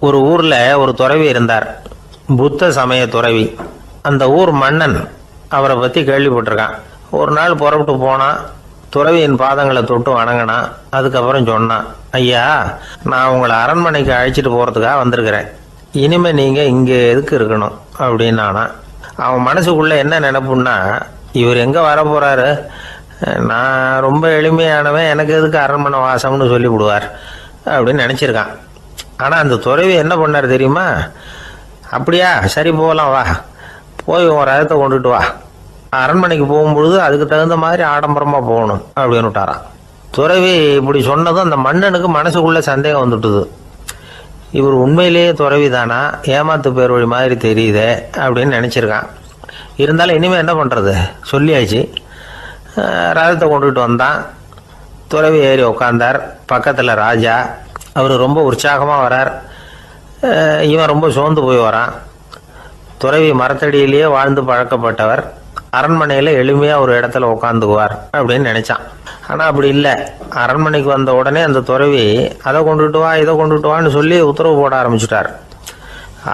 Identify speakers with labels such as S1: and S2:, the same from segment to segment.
S1: ஒரு ஊர்ல ஒரு துறவி இருந்தார், புத்த சமய துறவி. அந்த ஊர் மன்னன் அவரை பத்தி கேள்விப்பட்டிருக்கான். ஒரு நாள் புறப்பட்டு போனான், துறவியின் பாதங்களை தொட்டு வணங்கினான். அதுக்கப்புறம் சொன்னான், ஐயா, நான் உங்களை அரண்மனைக்கு அழைச்சிட்டு போறதுக்காக வந்திருக்கிறேன். இனிமே நீங்க இங்க எதுக்கு இருக்கணும் அப்படின்னானா. அவன் மனசுக்குள்ள என்ன நினைப்புன்னா, இவர் எங்க வர போறாரு, நான் ரொம்ப எளிமையானவன், எனக்கு எதுக்கு அரண்மனை வாசம்னு சொல்லி விடுவார் அப்படின்னு நினைச்சிருக்கான். ஆனா அந்த துறவி என்ன பண்ணார் தெரியுமா? அப்படியா, சரி போகலாம், வா, போய் உன் ரதத்தை கொண்டுட்டு வா, அரண்மனைக்கு போகும்பொழுது அதுக்கு தகுந்த மாதிரி ஆடம்பரமா போகணும் அப்படின்னு விட்டாரான். துறவி இப்படி சொன்னதும் அந்த மன்னனுக்கு மனசுக்குள்ள சந்தேகம் வந்துட்டுது. இவர் உண்மையிலேயே துறவி தானா, ஏமாத்து பேர் வழி மாதிரி தெரியுதே அப்படின்னு நினைச்சிருக்கான். இருந்தாலும் இனிமே என்ன பண்றது, சொல்லியாச்சு. ரதத்தை கொண்டுட்டு வந்தான். துறவி ஏறி உக்காந்தார். பக்கத்துல ராஜா. அவர் ரொம்ப உற்சாகமா வரார். இவன் ரொம்ப சோர்ந்து போய் வரான். துறவி மரத்தடியிலேயே வாழ்ந்து பழக்கப்பட்டவர், அரண்மனையில எளிமையா ஒரு இடத்துல உட்காந்துக்குவார் அப்படின்னு நினைச்சான். ஆனா அப்படி இல்லை. அரண்மனைக்கு வந்த உடனே அந்த துறவி அதை கொண்டுட்டு வா, இதை கொண்டுட்டு வான்னு சொல்லி உத்தரவு போட ஆரம்பிச்சுட்டார்.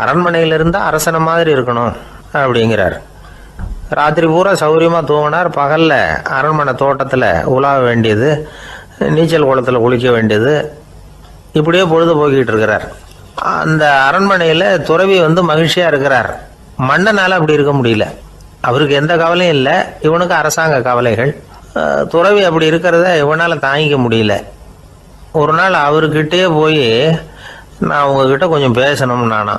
S1: அரண்மனையில இருந்தா அரசனை மாதிரி இருக்கணும் அப்படிங்கிறார். ராத்திரி பூரா சௌரியமா தூங்கினார். பகல்ல அரண்மனை தோட்டத்துல உலாவ வேண்டியது, நீச்சல் குளத்துல குளிக்க வேண்டியது, இப்படியே பொழுது போக்கிட்டு இருக்கிறார். அந்த அரண்மனையில துறவி மகிழ்ச்சியா இருக்கிறார். மன்னனால அப்படி இருக்க முடியல. அவருக்கு எந்த கவலையும் இல்லை, இவனுக்கு அரசாங்க கவலைகள். துறவி அப்படி இருக்கிறத இவனால தாங்கிக்க முடியல. ஒரு நாள் அவர்கிட்டே போய், நான் உங்ககிட்ட கொஞ்சம் பேசணும் நானா.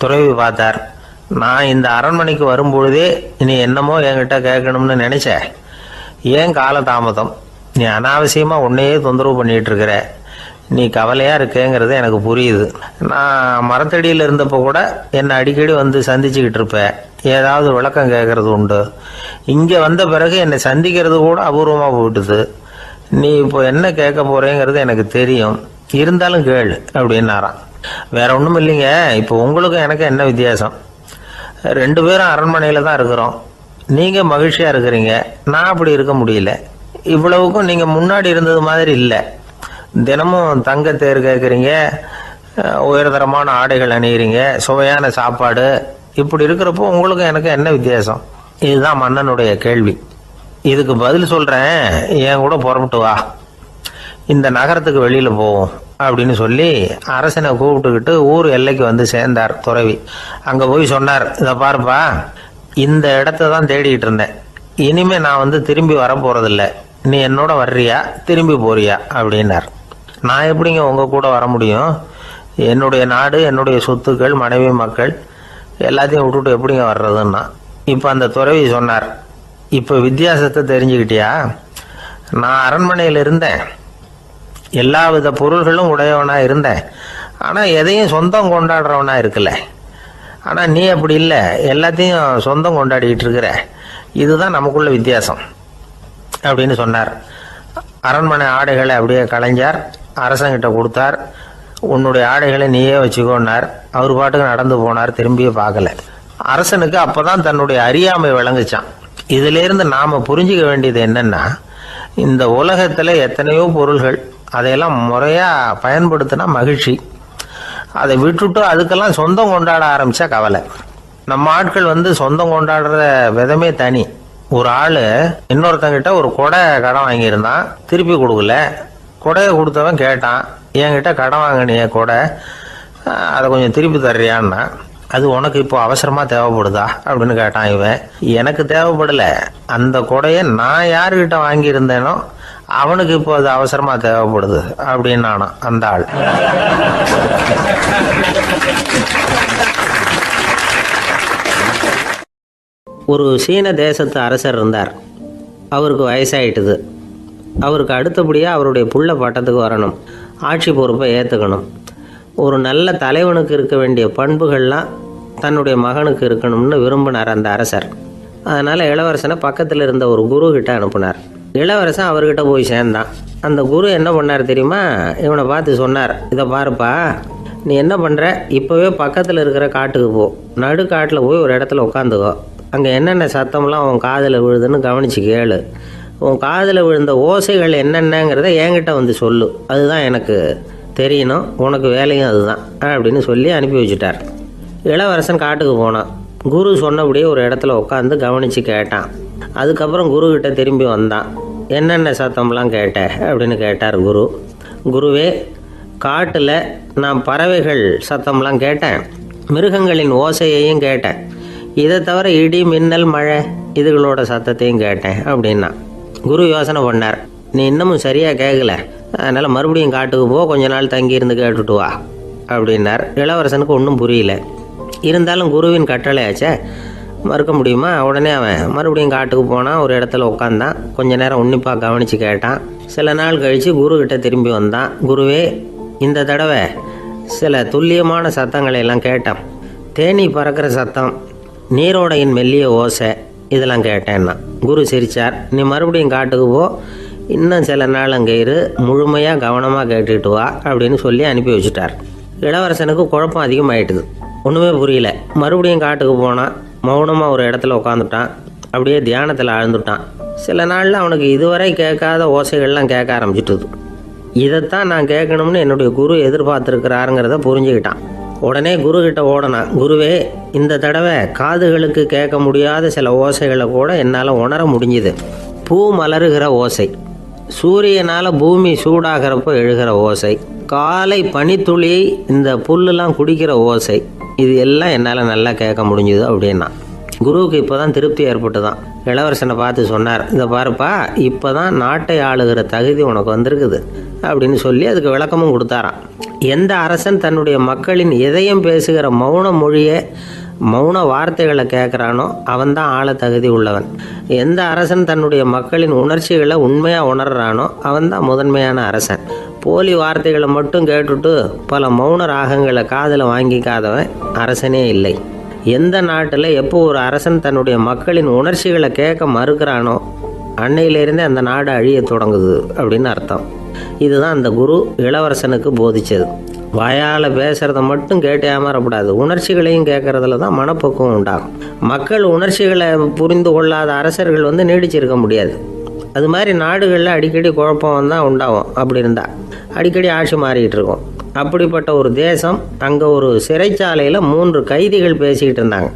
S1: துறவி பார்த்தார். நான் இந்த அரண்மனைக்கு வரும்பொழுதே நீ என்னமோ என்கிட்ட கேட்கணும்னு நினைச்ச, ஏன் கால தாமதம், நீ அனாவசியமா உன்னையே தொந்தரவு பண்ணிட்டு இருக்கிற, நீ கவலையா இருக்கேங்கிறது எனக்கு புரியுது. நான் மரத்தடியில் இருந்தப்போ கூட என்னை அடிக்கடி சந்திச்சுக்கிட்டு இருப்ப, ஏதாவது விளக்கம் கேட்கறது உண்டு. இங்க வந்த பிறகு என்னை சந்திக்கிறது கூட அபூர்வமா போயிட்டுது. நீ இப்போ என்ன கேட்க போறேங்கிறது எனக்கு தெரியும், இருந்தாலும் கேளு அப்படின்னாராம். வேற ஒண்ணும் இல்லைங்க, இப்போ உங்களுக்கும் எனக்கு என்ன வித்தியாசம், 2 பேரும் அரண்மனையில தான் இருக்கிறோம். நீங்க மகிழ்ச்சியா இருக்கிறீங்க, நான் அப்படி இருக்க முடியல. இவ்வளவுக்கும் நீங்க முன்னாடி இருந்தது மாதிரி இல்லை. தினமும் தங்க தேர் கேட்குறீங்க, உயர்தரமான ஆடைகள் அணிகிறீங்க, சுவையான சாப்பாடு. இப்படி இருக்கிறப்போ உங்களுக்கு எனக்கு என்ன வித்தியாசம்? இதுதான் மன்னனுடைய கேள்வி. இதுக்கு பதில் சொல்றேன், என் கூட புறப்பட்டு வா, இந்த நகரத்துக்கு வெளியில போவோம் அப்படின்னு சொல்லி அரசனை கூப்பிட்டுக்கிட்டு ஊர் எல்லைக்கு சேர்ந்தார் துறவி. அங்க போய் சொன்னார், இதை பாருப்பா, இந்த இடத்த தான் தேடிட்டு இருந்தேன். இனிமே நான் திரும்பி வர போறதில்ல. நீ என்னோட வர்றியா, திரும்பி போறியா அப்படின்னார். நான் எப்படிங்க உங்க கூட வர முடியும்? என்னுடைய நாடு, என்னுடைய சொத்துக்கள், மனைவி, மக்கள் எல்லாத்தையும் விட்டுட்டு எப்படிங்க வர்றதுன்னா. இப்ப அந்த துறவி சொன்னார், இப்ப வித்தியாசத்தை தெரிஞ்சுக்கிட்டியா? நான் அரண்மனையில் இருந்தேன், எல்லா வித பொருள்களும் உடையவனா இருந்தேன், ஆனா எதையும் சொந்தம் கொண்டாடுறவனா இருக்கல. ஆனா நீ அப்படி இல்லை, எல்லாத்தையும் சொந்தம் கொண்டாடிட்டு இருக்கிற. இதுதான் நமக்குள்ள வித்தியாசம் அப்படின்னு சொன்னார். அரண்மனை ஆடைகளை அப்படியே களைஞ்சார், அரசங்கிட்ட கொடுத்தார். உன்னுடைய ஆடைகளை நீயே வச்சுக்கோன்னார். அவர் பாட்டுக்கு நடந்து போனார், திரும்பியே பார்க்கல. அரசனுக்கு அப்பதான் தன்னுடைய அறியாமை விளங்குச்சான். இதுல இருந்து நாம புரிஞ்சுக்க வேண்டியது என்னன்னா, இந்த உலகத்துல எத்தனையோ பொருள்கள், அதையெல்லாம் முறையா பயன்படுத்தினா மகிழ்ச்சி. அதை விட்டுட்டு அதுக்கெல்லாம் சொந்தம் கொண்டாட ஆரம்பிச்சா கவலை. நம்ம ஆட்கள் சொந்தம் கொண்டாடுற விதமே தனி. ஒரு ஆளு இன்னொருத்தங்கிட்ட ஒரு கொடை கடன் வாங்கியிருந்தான், திருப்பி கொடுக்கல. கொடையை கொடுத்தவன் கேட்டான், என்கிட்ட கடன் வாங்கினிய கொடை, அதை கொஞ்சம் திருப்பி தர்றியான்னா. அது உனக்கு இப்போ அவசரமா தேவைப்படுதா அப்படின்னு கேட்டான் இவன். எனக்கு தேவைப்படல, அந்த கொடையை நான் யாருக்கிட்ட வாங்கியிருந்தேனோ அவனுக்கு இப்போ அது அவசரமா தேவைப்படுது அப்படின்னானா அந்த ஆள். ஒரு சீன தேசத்து அரசர் இருந்தார். அவருக்கு வயசாயிட்டுது. அவருக்கு அடுத்தபடியாக அவருடைய புள்ள பட்டத்துக்கு வரணும், ஆட்சி பொறுப்பை ஏற்றுக்கணும். ஒரு நல்ல தலைவனுக்கு இருக்க வேண்டிய பண்புகள்லாம் தன்னுடைய மகனுக்கு இருக்கணும்னு விரும்பினார் அந்த அரசர். அதனால் இளவரசனை பக்கத்தில் இருந்த ஒரு குரு கிட்ட அனுப்புனார். இளவரசன் அவர்கிட்ட போய் சேர்ந்தான். அந்த குரு என்ன பண்ணார் தெரியுமா? இவனை பார்த்து சொன்னார், இதை பாருப்பா, நீ என்ன பண்ணுற, இப்போவே பக்கத்தில் இருக்கிற காட்டுக்கு போ, நடு காட்டில் போய் ஒரு இடத்துல உட்காந்துக்கோ. அங்கே என்னென்ன சத்தம்லாம் உன் காதில் விழுதுன்னு கவனித்து கேளு. உன் காதில் விழுந்த ஓசைகள் என்னென்னங்கிறத என்கிட்ட சொல்லு, அதுதான் எனக்கு தெரியணும், உனக்கு வேலையும் அதுதான் அப்படின்னு சொல்லி அனுப்பி வச்சுட்டார். இளவரசன் காட்டுக்கு போனான். குரு சொன்னபடியே ஒரு இடத்துல உட்காந்து கவனித்து கேட்டான். அதுக்கப்புறம் குருக்கிட்ட திரும்பி வந்தான். என்னென்ன சத்தம்லாம் கேட்ட அப்படின்னு கேட்டார் குரு. குருவே, காட்டில் நான் பறவைகள் சத்தம்லாம் கேட்டேன், மிருகங்களின் ஓசையையும் கேட்டேன், இதை தவிர இடி மின்னல் மழை இதுகளோட சத்தத்தையும் கேட்டேன் அப்படின்னா. குரு யோசனை பண்ணார், நீ இன்னமும் சரியாக கேட்கல, அதனால் மறுபடியும் காட்டுக்கு போ, கொஞ்ச நாள் தங்கியிருந்து கேட்டுட்டு வா அப்படின்னார். இளவரசனுக்கு ஒன்றும் புரியல. இருந்தாலும் குருவின் கட்டளையாச்சே, மறுக்க முடியுமா? உடனே அவன் மறுபடியும் காட்டுக்கு போனான். ஒரு இடத்துல உட்காந்தான். கொஞ்ச நேரம் உன்னிப்பாக கவனித்து கேட்டான். சில நாள் கழித்து குருக்கிட்ட திரும்பி வந்தான். குருவே, இந்த தடவை சில துல்லியமான சத்தங்களை எல்லாம் கேட்டான். தேனீ பறக்கிற சத்தம், நீரோடையின் மெல்லிய ஓசை, இதெல்லாம் கேட்டேன்னா. குரு சிரித்தார். நீ மறுபடியும் காட்டுக்கு போ, இன்னும் சில நாள் அங்கே இரு, முழுமையாக கவனமாக கேட்டுட்டு வா அப்படின்னு சொல்லி அனுப்பி வச்சுட்டார். இளவரசனுக்கு குழப்பம் அதிகமாயிட்டுது. ஒன்றுமே புரியல. மறுபடியும் காட்டுக்கு போனான். மௌனமாக ஒரு இடத்துல உட்காந்துட்டான். அப்படியே தியானத்தில் ஆழ்ந்துட்டான். சில நாளில் அவனுக்கு இதுவரை கேட்காத ஓசைகள்லாம் கேட்க ஆரம்பிச்சிட்டுது. இதைத்தான் நான் கேட்கணும்னு என்னுடைய குரு எதிர்பார்த்துருக்கிறாருங்கிறத புரிஞ்சுக்கிட்டான். உடனே குருக்கிட்ட ஓடனான். குருவே, இந்த தடவை காதுகளுக்கு கேட்க முடியாத சில ஓசைகளை கூட என்னால் உணர முடிஞ்சுது. பூ மலருகிற ஓசை, சூரியனால் பூமி சூடாகிறப்போ எழுகிற ஓசை, காலை பனித்துளி இந்த புல்லுலாம் குடிக்கிற ஓசை, இது எல்லாம் என்னால் நல்லா கேட்க முடிஞ்சுது அப்படின்னா. குருவுக்கு இப்போ தான் திருப்தி ஏற்பட்டு தான். இளவரசனை பார்த்து சொன்னார், இதை பாருப்பா, இப்போ தான் நாட்டை ஆளுகிற தகுதி உனக்கு வந்திருக்குது அப்படின்னு சொல்லி அதுக்கு விளக்கமும் கொடுத்தாராம். எந்த அரசன் தன்னுடைய மக்களின் இதயம் பேசுகிற மௌன மொழியை, மௌன வார்த்தைகளை கேட்குறானோ அவன்தான் ஆள தகுதி உள்ளவன். எந்த அரசன் தன்னுடைய மக்களின் உணர்ச்சிகளை உண்மையாக உணர்றானோ அவன்தான் முதன்மையான அரசன். போலி வார்த்தைகளை மட்டும் கேட்டுட்டு பல மௌன ராகங்களை காதில் வாங்கிக்காதவன் அரசனே இல்லை. எந்த நாட்டில் எப்போ ஒரு அரசன் தன்னுடைய மக்களின் உணர்ச்சிகளை கேட்க மறுக்கிறானோ அன்னையிலேருந்தே அந்த நாடு அழிய தொடங்குது அப்படின்னு அர்த்தம். இதுதான் அந்த குரு இளவரசனுக்கு போதிச்சது. வாயால் பேசுகிறத மட்டும் கேட்டு ஏமாறக்கூடாது, உணர்ச்சிகளையும் கேட்கறதுல தான் மனப்பக்குவம் உண்டாகும். மக்கள் உணர்ச்சிகளை புரிந்து கொள்ளாத அரசர்கள் நீடிச்சிருக்க முடியாது. அது மாதிரி நாடுகளில் அடிக்கடி குழப்பம் தான் உண்டாகும். அப்படி இருந்தால் அடிக்கடி ஆட்சி மாறிக்கிட்டு இருக்கும். அப்படிப்பட்ட ஒரு தேசம், அங்கே ஒரு சிறைச்சாலையில் 3 கைதிகள் பேசிக்கிட்டு இருந்தாங்க.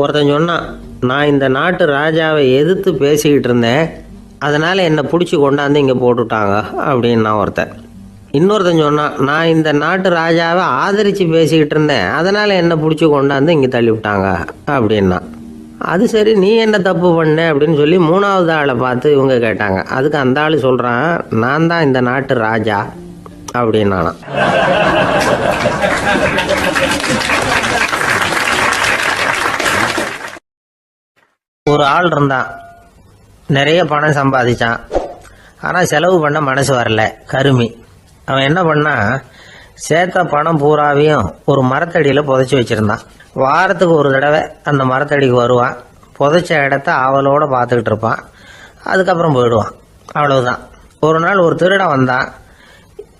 S1: ஒருத்தன் சொன்னான், நான் இந்த நாட்டு ராஜாவை எதிர்த்து பேசிக்கிட்டு இருந்தேன், அதனால் என்னை பிடிச்சி கொண்டாந்து இங்கே போட்டுட்டாங்க அப்படின்னா ஒருத்தன். இன்னொருத்தன் சொன்னான், நான் இந்த நாட்டு ராஜாவை ஆதரித்து பேசிக்கிட்டு இருந்தேன், அதனால் என்னை பிடிச்சி கொண்டாந்து இங்கே தள்ளிவிட்டாங்க அப்படின்னா. அது சரி, நீ என்ன தப்பு பண்ண அப்படின்னு சொல்லி 3வது ஆளை பார்த்து இவங்க கேட்டாங்க. அதுக்கு அந்த ஆள் சொல்கிறான், நான் தான் இந்த நாட்டு ராஜா அப்படின்னானா. ஒரு ஆள் இருந்தான், நிறைய பணம் சம்பாதிச்சான், ஆனால் செலவு பண்ண மனசு வரல, கருமி. அவன் என்ன பண்ணா, சேர்த்த பணம் பூராவையும் ஒரு மரத்தடியில் புதைச்சி வச்சுருந்தான். வாரத்துக்கு ஒரு தடவை அந்த மரத்தடிக்கு வருவான், புதைச்ச இடத்த ஆவலோடு பார்த்துக்கிட்டு இருப்பான், அதுக்கப்புறம் போயிடுவான். அவ்வளவுதான். ஒரு நாள் ஒரு திருடன் வந்தான்.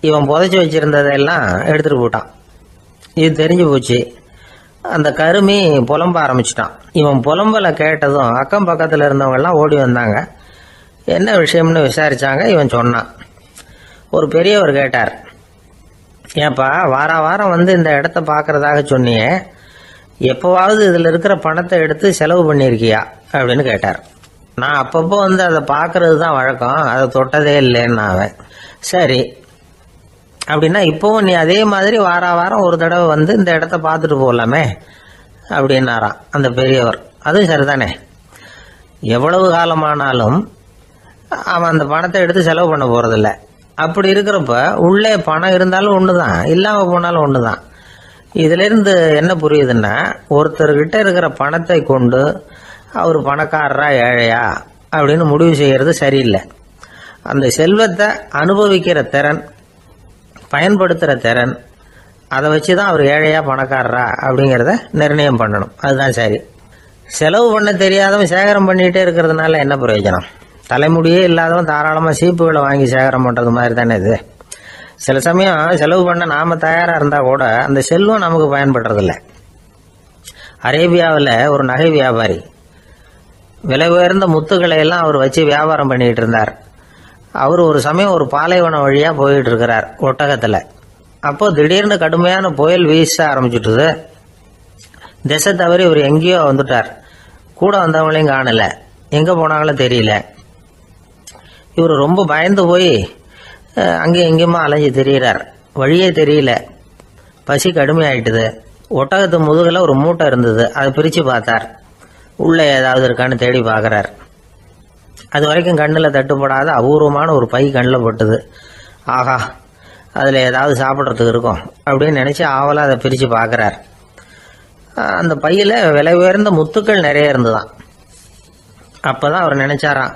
S1: இவன் புதைச்சி வச்சுருந்ததெல்லாம் எடுத்துகிட்டு போட்டான். இது தெரிஞ்சு போச்சு. அந்த கருமி புலம்ப ஆரம்பிச்சிட்டான். இவன் புலம்பலை கேட்டதும் அக்கம் பக்கத்தில் இருந்தவங்கெல்லாம் ஓடி வந்தாங்க. என்ன விஷயம்னு விசாரித்தாங்க. இவன் சொன்னான். ஒரு பெரியவர் கேட்டார், ஏன்ப்பா வாரம் இந்த இடத்த பார்க்குறதாக சொன்னியே, எப்போவாவது இதில் இருக்கிற பணத்தை எடுத்து செலவு பண்ணியிருக்கியா அப்படின்னு கேட்டார். நான் அப்பப்போ அதை பார்க்கறது தான் வழக்கம், அதை தொட்டதே இல்லைன்னு அவன். சரி அப்படின்னா இப்போவும் நீ அதே மாதிரி வாரம் ஒரு தடவை இந்த இடத்த பார்த்துட்டு போகலாமே அப்படின்னாராம் அந்த பெரியவர். அதுவும் சரிதானே, எவ்வளவு காலமானாலும் அவன் அந்த பணத்தை எடுத்து செலவு பண்ண போகிறதில்ல. அப்படி இருக்கிறப்ப உள்ளே பணம் இருந்தாலும் ஒன்று தான், இல்லாமல் போனாலும் ஒன்று தான். இதிலிருந்து என்ன புரியுதுன்னா, ஒருத்தர்கிட்ட இருக்கிற பணத்தை கொண்டு அவர் பணக்காரரா ஏழையா அப்படின்னு முடிவு செய்கிறது சரியில்லை. அந்த செல்வத்தை அனுபவிக்கிற திறன், பயன்படுத்துகிற திறன், அதை வச்சு தான் அவர் ஏழையா பணக்காரரா அப்படிங்கிறத நிர்ணயம் பண்ணணும். அதுதான் சரி. செலவு பண்ண தெரியாதவன் சேகரம் பண்ணிகிட்டே இருக்கிறதுனால என்ன பிரயோஜனம்? தலைமுடியே இல்லாதவன் தாராளமாக சீப்புகளை வாங்கி சேகரம் பண்ணுறது மாதிரி தானே இது. சில சமயம் செலவு பண்ண நாம் தயாராக இருந்தால் கூட அந்த செல்வம் நமக்கு பயன்படுறதில்ல. அரேபியாவில் ஒரு நகை வியாபாரி விலை உயர்ந்த முத்துக்களை எல்லாம் அவர் வச்சு வியாபாரம் பண்ணிக்கிட்டு இருந்தார். அவர் ஒரு சமயம் ஒரு பாலைவனம் வழியாக போயிட்டு இருக்கிறார் ஒட்டகத்தில். அப்போ திடீர்னு கடுமையான புயல் வீச ஆரம்பிச்சுட்டுது. திசை தவறி இவர் எங்கேயோ வந்துட்டார். கூட வந்தவங்களையும் காணல, எங்க போனாங்களோ தெரியல. இவர் ரொம்ப பயந்து போய் அங்கேயும் எங்கேயுமா அலைஞ்சு திரியிறார். வழியே தெரியல. பசி கடுமையாயிட்டுது. ஒட்டகத்து முதுகில் ஒரு மூட்டை இருந்தது. அதை பிரித்து பார்த்தார். உள்ளே ஏதாவது இருக்கான்னு தேடி பார்க்குறார். அது வரைக்கும் கண்ணில் தட்டுப்படாத அபூர்வமான ஒரு பை கண்ணில் பட்டுது. ஆஹா, அதில் ஏதாவது சாப்பிட்றதுக்கு இருக்கும் அப்படின்னு நினச்சி ஆவலாக அதை பிரித்து பார்க்குறார். அந்த பையில் விலை உயர்ந்த முத்துக்கள் நிறைய இருந்துதான். அப்போ தான் அவர் நினச்சாராம்,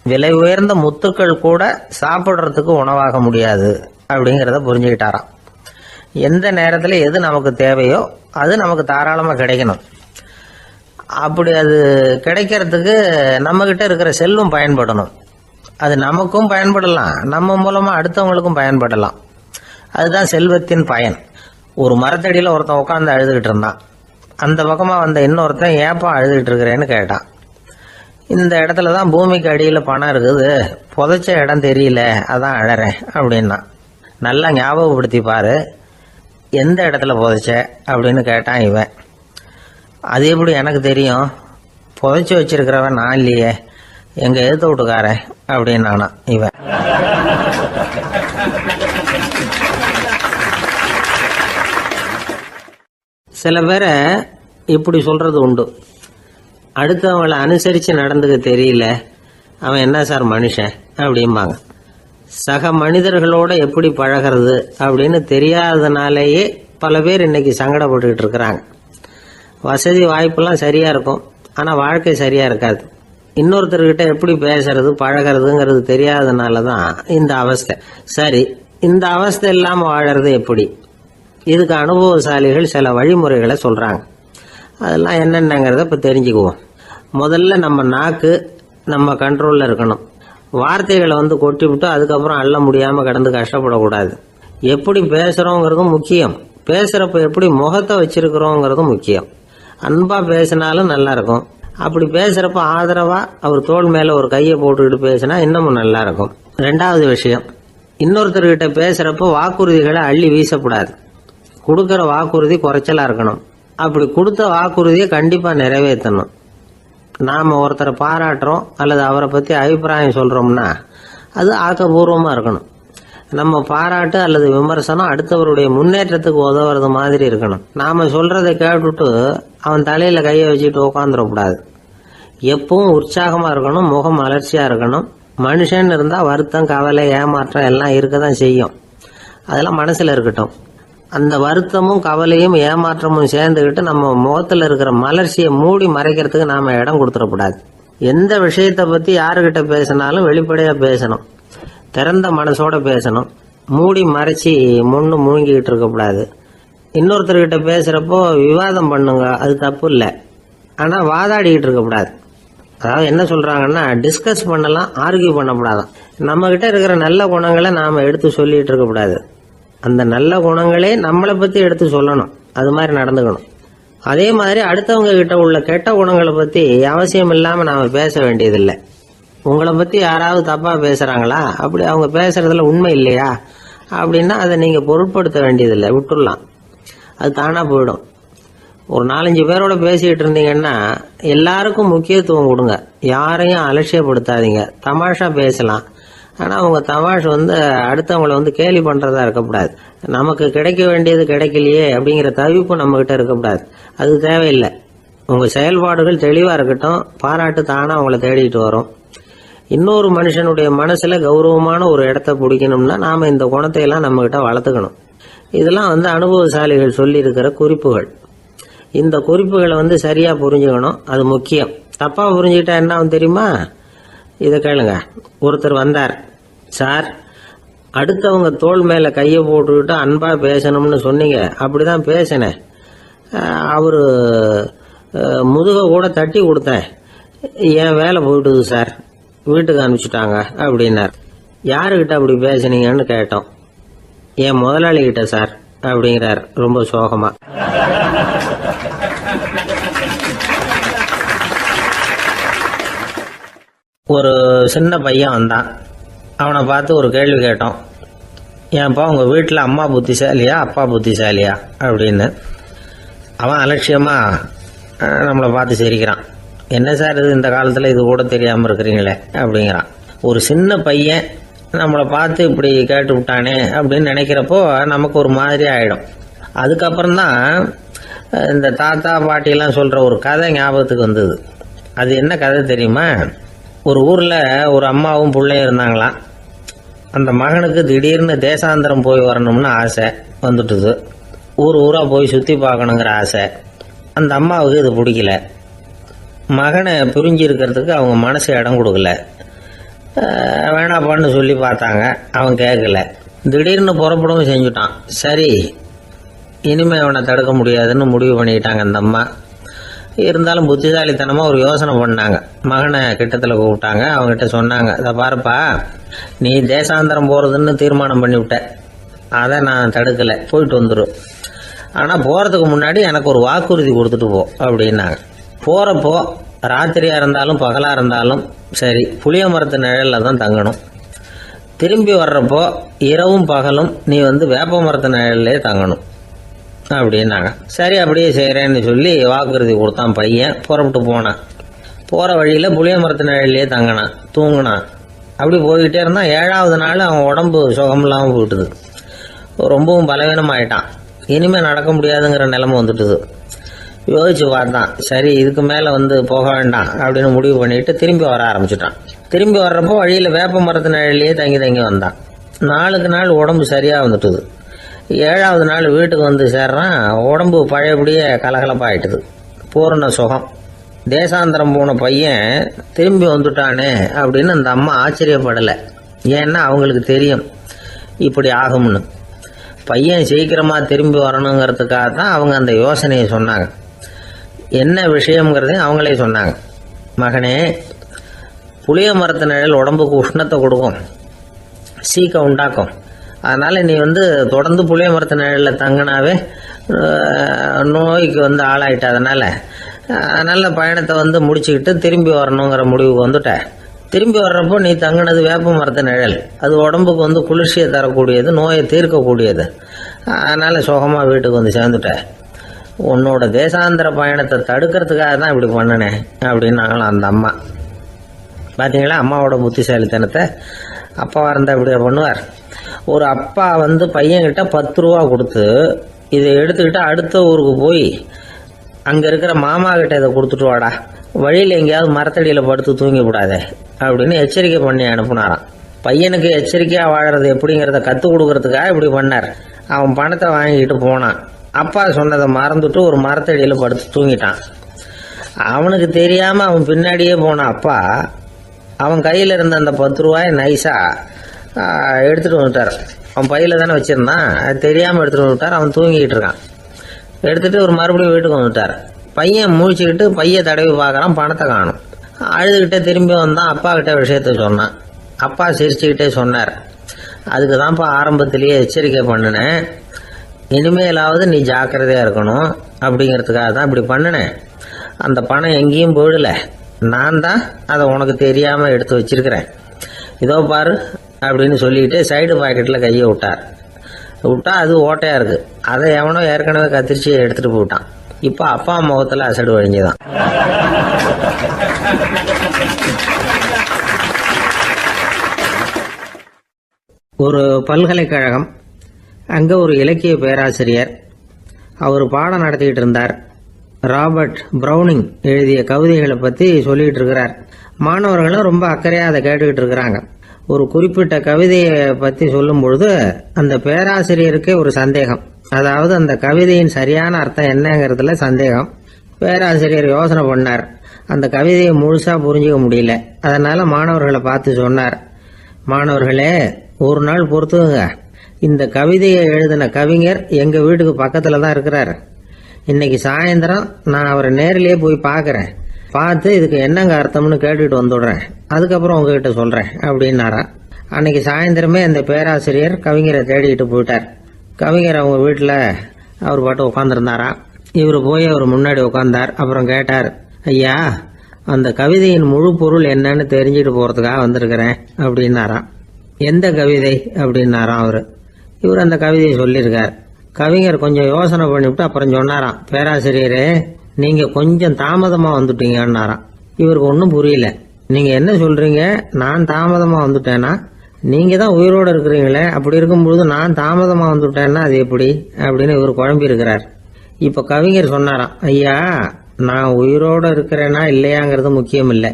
S1: விலை உயர்ந்த முத்துக்கள் கூட சாப்பிட்றதுக்கு உணவாக முடியாது அப்படிங்கிறத புரிஞ்சுக்கிட்டாராம். எந்த நேரத்தில் எது நமக்கு தேவையோ அது நமக்கு தாராளமாக கிடைக்கணும். அப்படி அது கிடைக்கிறதுக்கு நம்மக்கிட்ட இருக்கிற செல்வம் பயன்படணும். அது நமக்கும் பயன்படலாம், நம்ம மூலமாக அடுத்தவங்களுக்கும் பயன்படலாம். அதுதான் செல்வத்தின் பயன். ஒரு மரத்தடியில் ஒருத்தன் உட்காந்து அழுதுகிட்டு இருந்தான். அந்த பக்கமாக வந்த இன்னொருத்தன் ஏப்பா அழுதுகிட்டு இருக்கிறேன்னு கேட்டான். இந்த இடத்துல தான் பூமிக்கு அடியில் பணம் இருக்குது, புதைச்ச இடம் தெரியல, அதான் அழறேன் அப்படின்னா. நல்லா ஞாபகப்படுத்தி பாரு, எந்த இடத்துல புதைச்ச அப்படின்னு கேட்டான் இவன். அது எப்படி எனக்கு தெரியும், புதைச்சி வச்சிருக்கிறவன் நான் இல்லையே, எங்க எழுத்து வீட்டுக்காரன் அப்படின்னானா இவன். சில பேரை இப்படி சொல்றது உண்டு, அடுத்தவங்களை அனுசரித்து நடந்துக்க தெரியல, அவன் என்ன சார் மனுஷன் அப்படிம்பாங்க. சக மனிதர்களோட எப்படி பழகிறது அப்படின்னு தெரியாததுனாலேயே பல பேர் இன்னைக்கு சங்கடப்பட்டுக்கிட்டு இருக்கிறாங்க. வசதி வாய்ப்பெல்லாம் சரியா இருக்கும், ஆனால் வாழ்க்கை சரியா இருக்காது. இன்னொருத்தர்கிட்ட எப்படி பேசுறது பழகிறதுங்கிறது தெரியாததுனால தான் இந்த அவஸ்தை. சரி, இந்த அவஸ்தை இல்லாமல் வாழறது எப்படி? இதுக்கு அனுபவசாலிகள் சில வழிமுறைகளை சொல்றாங்க. அதெல்லாம் என்னென்னங்கிறத இப்போ தெரிஞ்சுக்குவோம். முதல்ல நம்ம நாக்கு நம்ம கண்ட்ரோலில் இருக்கணும். வார்த்தைகளை கொட்டி விட்டு அதுக்கப்புறம் அள்ள முடியாமல் கடந்து கஷ்டப்படக்கூடாது. எப்படி பேசுகிறோங்கிறதும் முக்கியம், பேசுகிறப்ப எப்படி முகத்தை வச்சிருக்கிறோங்கிறதும் முக்கியம். அன்பாக பேசினாலும் நல்லா இருக்கும். அப்படி பேசுகிறப்ப ஆதரவாக அவர் தோள் மேலே ஒரு கையை போட்டுக்கிட்டு பேசினா இன்னமும் நல்லா இருக்கும். ரெண்டாவது விஷயம், இன்னொருத்தர்கிட்ட பேசுகிறப்ப வாக்குறுதிகளை அள்ளி வீசக்கூடாது. கொடுக்குற வாக்குறுதி குறைச்சலாக இருக்கணும். அப்படி கொடுத்த வாக்குறுதியை கண்டிப்பாக நிறைவேற்றணும். நாம் ஒருத்தரை பாராட்டுறோம் அல்லது அவரை பற்றி அபிப்பிராயம் சொல்கிறோம்னா அது ஆக்கப்பூர்வமாக இருக்கணும். நம்ம பாராட்டு அல்லது விமர்சனம் அடுத்தவருடைய முன்னேற்றத்துக்கு உதவுறது மாதிரி இருக்கணும். நாம் சொல்கிறத கேட்டுட்டு அவன் தலையில் கையை வச்சுட்டு உட்காந்துடக்கூடாது. எப்பவும் உற்சாகமாக இருக்கணும், முகம் அலர்ச்சியாக இருக்கணும். மனுஷன் இருந்தால் வருத்தம், கவலை, ஏமாற்றம் எல்லாம் இருக்க தான் செய்யும். அதெல்லாம் மனசில் இருக்கட்டும். அந்த வருத்தமும் கவலையும் ஏமாற்றமும் சேர்ந்துக்கிட்டு நம்ம முகத்தில் இருக்கிற மலர்ச்சியை மூடி மறைக்கிறதுக்கு நாம் இடம் கொடுத்துடக்கூடாது. எந்த விஷயத்தை பற்றி யாருக்கிட்ட பேசினாலும் வெளிப்படையாக பேசணும், திறந்த மனசோட பேசணும். மூடி மறைச்சி முன்னு முழுங்கிக்கிட்டு இருக்கக்கூடாது. இன்னொருத்தர்கிட்ட பேசுகிறப்போ விவாதம் பண்ணுங்க, அது தப்பு இல்லை. ஆனால் வாதாடிக்கிட்டு இருக்கக்கூடாது. அதாவது என்ன சொல்கிறாங்கன்னா, டிஸ்கஸ் பண்ணலாம், ஆர்கியூ பண்ணக்கூடாதான். நம்மக்கிட்ட இருக்கிற நல்ல குணங்களை நாம் எடுத்து சொல்லிகிட்டு இருக்கக்கூடாது. அந்த நல்ல குணங்களே நம்மளை பற்றி எடுத்து சொல்லணும், அது மாதிரி நடந்துக்கணும். அதே மாதிரி அடுத்தவங்க கிட்ட உள்ள கெட்ட குணங்களை பற்றி அவசியம் இல்லாமல் நாம் பேச வேண்டியதில்லை. உங்களை பற்றி யாராவது தப்பாக பேசுகிறாங்களா, அப்படி அவங்க பேசுறதுல உண்மை இல்லையா அப்படின்னா அதை நீங்கள் பொருட்படுத்த வேண்டியதில்லை, விட்டுடலாம். அது தானாக போயிடும். ஒரு 4-5 பேரோட பேசிக்கிட்டு இருந்தீங்கன்னா எல்லாருக்கும் முக்கியத்துவம் கொடுங்க, யாரையும் அலட்சியப்படுத்தாதீங்க. தமாஷா பேசலாம், ஆனால் அவங்க தமாஷ் அடுத்தவங்களை கேலி பண்ணுறதா இருக்கக்கூடாது. நமக்கு கிடைக்க வேண்டியது கிடைக்கலையே அப்படிங்கிற தவிப்பு நம்மகிட்ட இருக்கக்கூடாது, அது தேவையில்லை. உங்கள் செயல்பாடுகள் தெளிவாக இருக்கட்டும், பாராட்டு தானாக அவங்கள தேடிட்டு வரும். இன்னொரு மனுஷனுடைய மனசில் கௌரவமான ஒரு இடத்த பிடிக்கணும்னா நாம் இந்த குணத்தையெல்லாம் நம்மகிட்ட வளர்த்துக்கணும். இதெல்லாம் அனுபவசாலிகள் சொல்லியிருக்கிற குறிப்புகள். இந்த குறிப்புகளை சரியாக புரிஞ்சுக்கணும், அது முக்கியம். தப்பாக புரிஞ்சுக்கிட்டா என்ன ஆகும் தெரியுமா? இதை கேளுங்க. ஒருத்தர் வந்தார், சார் அடுத்தவங்க தோள் மேலே கையை போட்டுக்கிட்டு அன்பாக பேசணும்னு சொன்னீங்க, அப்படிதான் பேசினேன். அவர் முதுக கூட தட்டி கொடுத்தேன், என் வேலை போயிட்டுது சார், வீட்டுக்கு அனுப்பிச்சிட்டாங்க அப்படின்னார். யாருக்கிட்ட அப்படி பேசுனீங்கன்னு கேட்டோம். என் முதலாளிகிட்ட சார் அப்படிங்கிறார் ரொம்ப சோகமா. ஒரு சின்ன பையன் வந்தான். அவனை பார்த்து ஒரு கேள்வி கேட்டோம். ஏன்ப்பா உங்கள் வீட்டில் அம்மா புத்திசாலியா அப்பா புத்திசாலியா அப்படின்னு. அவன் அலட்சியமாக நம்மளை பார்த்து சிரிக்கிறான். என்ன சார் இது, இந்த காலத்தில் இது கூட தெரியாமல் இருக்கிறீங்களே அப்படிங்கிறான். ஒரு சின்ன பையன் நம்மளை பார்த்து இப்படி கேட்டு விட்டானே அப்படின்னு நினைக்கிறப்போ நமக்கு ஒரு மாதிரி ஆகிடும். அதுக்கப்புறம்தான் இந்த தாத்தா பாட்டியெல்லாம் சொல்கிற ஒரு கதை ஞாபகத்துக்கு வந்தது. அது என்ன கதை தெரியுமா? ஒரு ஊரில் ஒரு அம்மாவும் பிள்ளையும் இருந்தாங்களாம். அந்த மகனுக்கு திடீர்னு தேசாந்திரம் போய் வரணும்னு ஆசை வந்துட்டுது. ஊராக போய் சுற்றி பார்க்கணுங்கிற ஆசை. அந்த அம்மாவுக்கு இது பிடிக்கல. மகனை பிரிஞ்சு இருக்கிறதுக்கு அவங்க மனசு இடம் கொடுக்கல. வேணாப்பான்னு சொல்லி பார்த்தாங்க, அவன் கேட்கல. திடீர்னு புறப்படவும் செஞ்சுட்டான். சரி, இனிமேல் அவனை தடுக்க முடியாதுன்னு முடிவு பண்ணிக்கிட்டாங்க அந்த அம்மா. இருந்தாலும் புத்திசாலித்தனமாக ஒரு யோசனை பண்ணாங்க. மகனை கிட்டத்தில் கூப்பிட்டாங்க. அவங்ககிட்ட சொன்னாங்க, இதை பாருப்பா, நீ தேசாந்திரம் போகிறதுன்னு தீர்மானம் பண்ணிவிட்ட, அதை நான் தடுக்கலை, போயிட்டு வந்துடும். ஆனால் போகிறதுக்கு முன்னாடி எனக்கு ஒரு வாக்குறுதி கொடுத்துட்டு போ அப்படின்னாங்க. போகிறப்போ ராத்திரியாக இருந்தாலும் பகலாக இருந்தாலும் சரி, புளிய மரத்து நிழலில் தான் தங்கணும். திரும்பி வர்றப்போ இரவும் பகலும் நீ வேப்ப மரத்து நிழல்லே தங்கணும் அப்படின்னாங்க. சரி, அப்படியே செய்கிறேன்னு சொல்லி வாக்குறுதி கொடுத்தான் பையன். புறப்பட்டு போனான். போகிற வழியில் புளிய மரத்து நிழல்லே தங்கினான், தூங்கினான். அப்படி போய்கிட்டே இருந்தான். 7வது நாள் அவன் உடம்பு சுகமில்லாமல் போயிட்டுது. ரொம்பவும் பலவீனமாயிட்டான். இனிமேல் நடக்க முடியாதுங்கிற நிலைமை வந்துட்டுது. யோசிச்சு பார்த்தான். சரி, இதுக்கு மேலே போக வேண்டாம் அப்படின்னு முடிவு பண்ணிட்டு திரும்பி வர ஆரம்பிச்சுட்டான். திரும்பி வர்றப்போ வழியில் வேப்ப மரத்து நிழல்லையே தங்கி வந்தான். நாளுக்கு நாள் உடம்பு சரியாக வந்துட்டுது. 7வது நாள் வீட்டுக்கு சேர்றான். உடம்பு பழையபடியே கலகலப்பாயிட்டுது. பூரண சுகம். தேசாந்திரம் போன பையன் திரும்பி வந்துட்டானே அப்படின்னு அந்த அம்மா ஆச்சரியப்படலை. ஏன்னா அவங்களுக்கு தெரியும் இப்படி ஆகும்னு. பையன் சீக்கிரமாக திரும்பி வரணுங்கிறதுக்காக தான் அவங்க அந்த யோசனையை சொன்னாங்க. என்ன விஷயங்கிறதையும் அவங்களே சொன்னாங்க. மகனே, புளிய மரத்து நிழல் உடம்புக்கு உஷ்ணத்தை கொடுக்கும், சீக்க உண்டாக்கும். அதனால் நீ தொடர்ந்து புளிய மரத்து நிழலில் தங்கினாவே நோய்க்கு ஆளாயிட்ட. அதனால் நல்ல பயணத்தை முடிச்சுக்கிட்டு திரும்பி வரணுங்கிற முடிவுக்கு வந்துட்ட. திரும்பி வர்றப்போ நீ தங்கினது வேப்ப மரத்து நிழல். அது உடம்புக்கு குளிர்ச்சியை தரக்கூடியது, நோயை தீர்க்கக்கூடியது. அதனால் சுகமாக வீட்டுக்கு சேர்ந்துட்ட. உன்னோட தேசாந்திர பயணத்தை தடுக்கிறதுக்காக தான் இப்படி பண்ணினேன் அப்படின்னாங்களாம் அந்த அம்மா. பார்த்தீங்களா அம்மாவோட புத்திசாலித்தனத்தை? அப்பாவாக இருந்தால் இப்படியா பண்ணுவார்? ஒரு அப்பா பையன்கிட்ட 10 ரூபா கொடுத்து இதை எடுத்துக்கிட்டு அடுத்த ஊருக்கு போய் அங்கே இருக்கிற மாமா கிட்ட இதை கொடுத்துட்டு வாடா, வழியில் எங்கேயாவது மரத்தடியில் படுத்து தூங்கி விடாதே அப்படின்னு எச்சரிக்கை பண்ணி அனுப்புனாராம். பையனுக்கு எச்சரிக்கையாக வாழறது எப்படிங்கிறத கற்றுக் கொடுக்கறதுக்காக இப்படி பண்ணார். அவன் பணத்தை வாங்கிட்டு போனான். அப்பா சொன்னதை மறந்துட்டு ஒரு மரத்தடியில் படுத்து தூங்கிட்டான். அவனுக்கு தெரியாமல் அவன் பின்னாடியே போன அப்பா அவன் கையில் இருந்த அந்த 10 ரூபாயை நைஸாக எடுத்துகிட்டு வந்துட்டார். அவன் பையில் தானே வச்சுருந்தான், அது தெரியாமல் எடுத்துகிட்டு வந்துட்டார். அவன் தூங்கிக்கிட்டு இருக்கான். எடுத்துகிட்டு ஒரு மறுபடியும் வீட்டுக்கு வந்துட்டார். பையன் முழிச்சுக்கிட்டு பையை தடவி பார்க்குறான், பணத்தை காணும். அழுதுகிட்டே திரும்பி வந்தான். அப்பா கிட்ட விஷயத்த சொன்னான். அப்பா சிரிச்சுக்கிட்டே சொன்னார், அதுக்கு தான்ப்பா ஆரம்பத்திலேயே எச்சரிக்கை பண்ணினேன், இனிமேலாவது நீ ஜாக்கிரதையாக இருக்கணும் அப்படிங்கிறதுக்காக தான் இப்படி பண்ணினேன். அந்த பணம் எங்கேயும் போயிடலை, நான் தான் அதை உனக்கு தெரியாமல் எடுத்து வச்சிருக்கிறேன். இதோ பாரு அப்படின்னு சொல்லிக்கிட்டு சைடு பாக்கெட்டில் கையை விட்டா அது ஓட்டையாக இருக்குது. அதை எவனோ ஏற்கனவே கத்திரிச்சு எடுத்துகிட்டு போயிட்டான். இப்போ அப்பா முகத்தில் அசடு வழிஞ்சுதான். ஒரு பல்கலைக்கழகம், அங்கே ஒரு இலக்கிய பேராசிரியர், அவர் பாடம் நடத்திக்கிட்டு இருந்தார். ராபர்ட் ப்ரௌனிங் எழுதிய கவிதைகளை பற்றி சொல்லிகிட்டு இருக்கிறார். மாணவர்களும் ரொம்ப அக்கறையாக அதை கேட்டுக்கிட்டு இருக்கிறாங்க. ஒரு குறிப்பிட்ட கவிதையை பற்றி சொல்லும் பொழுது அந்த பேராசிரியருக்கே ஒரு சந்தேகம். அதாவது அந்த கவிதையின் சரியான அர்த்தம் என்னங்கிறதுல சந்தேகம். பேராசிரியர் யோசனை பண்ணார். அந்த கவிதையை முழுசாக புரிஞ்சிக்க முடியல. அதனால் மாணவர்களை பார்த்து சொன்னார், மாணவர்களே, ஒரு நாள் பொறுத்துங்க, இந்த கவிதையை எழுதின கவிஞர் எங்கள் வீட்டுக்கு பக்கத்தில் தான் இருக்கிறார். இன்னைக்கு சாயந்தரம் நான் அவரை நேரிலேயே போய் பார்க்குறேன். பார்த்து இதுக்கு என்னங்க அர்த்தம்னு கேட்டுட்டு வந்துடுறேன். அதுக்கப்புறம் உங்ககிட்ட சொல்கிறேன் அப்படின்னாராம். அன்னைக்கு சாயந்தரமே அந்த பேராசிரியர் கவிஞரை தேடிக்கிட்டு போயிட்டார். கவிஞர் அவங்க வீட்டில் அவர் பாட்டு உட்காந்துருந்தாராம். இவர் போய் அவர் முன்னாடி உட்காந்தார். அப்புறம் கேட்டார், ஐயா, அந்த கவிதையின் முழு பொருள் என்னன்னு தெரிஞ்சுட்டு போகிறதுக்காக வந்திருக்கிறேன் அப்படின்னாராம். எந்த கவிதை அப்படின்னாராம் அவர். இவர் அந்த கவிதையை சொல்லியிருக்கார். கவிஞர் கொஞ்சம் யோசனை பண்ணிவிட்டு அப்புறம் சொன்னாராம், பேராசிரியரே நீங்க கொஞ்சம் தாமதமா வந்துட்டீங்கன்னாராம். இவருக்கு ஒன்றும் புரியல. நீங்க என்ன சொல்றீங்க? நான் தாமதமா வந்துட்டேன்னா? நீங்க தான் உயிரோடு இருக்கிறீங்களே, அப்படி இருக்கும்பொழுது நான் தாமதமா வந்துட்டேன்னா அது எப்படி அப்படின்னு இவர் குழம்பி இருக்கிறார். இப்ப கவிஞர் சொன்னாராம், ஐயா நான் உயிரோடு இருக்கிறேனா இல்லையாங்கிறது முக்கியம் இல்லை.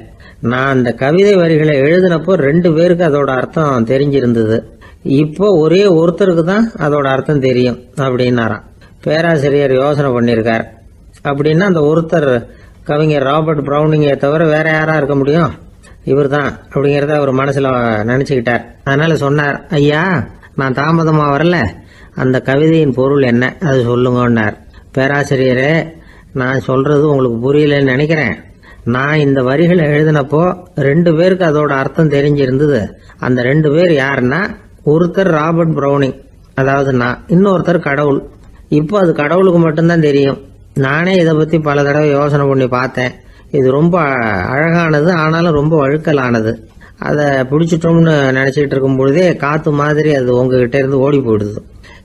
S1: நான் அந்த கவிதை வரிகளை எழுதினப்போ 2 பேருக்கு அதோட அர்த்தம் தெரிஞ்சிருந்தது. இப்போ ஒரே ஒருத்தருக்கு தான் அதோட அர்த்தம் தெரியும் அப்படின்னாராம். பேராசிரியர் யோசனை பண்ணியிருக்கார். அப்படின்னா அந்த ஒருத்தர் கவிஞர் ராபர்ட் பிரவுனிங்கை தவிர வேற யாரா இருக்க முடியும்? இவர் தான் அப்படிங்கிறத அவர் மனசுல நினைச்சுக்கிட்டார். அதனால சொன்னார், ஐயா நான் தாமதமா வரல, அந்த கவிதையின் பொருள் என்ன அது சொல்லுங்கன்னார். பேராசிரியரே நான் சொல்றது உங்களுக்கு புரியலன்னு நினைக்கிறேன். நான் இந்த வரிகளை எழுதினப்போ 2 பேருக்கு அதோட அர்த்தம் தெரிஞ்சிருந்தது. அந்த 2 பேர் யாருன்னா, ஒருத்தர் ராபர்ட் பிரவுனிங், அதாவது நான், இன்னொருத்தர் கடவுள். இப்போ அது கடவுளுக்கு மட்டும்தான் தெரியும். நானே இதை பத்தி பல தடவை யோசனை பண்ணி பார்த்தேன். இது ரொம்ப அழகானது, ஆனாலும் ரொம்ப வழுக்கலானது. அதை பிடிச்சிட்டோம்னு நினைச்சிட்டு இருக்கும் பொழுதே காத்து மாதிரி அது உங்ககிட்ட இருந்து ஓடி போயிடுது.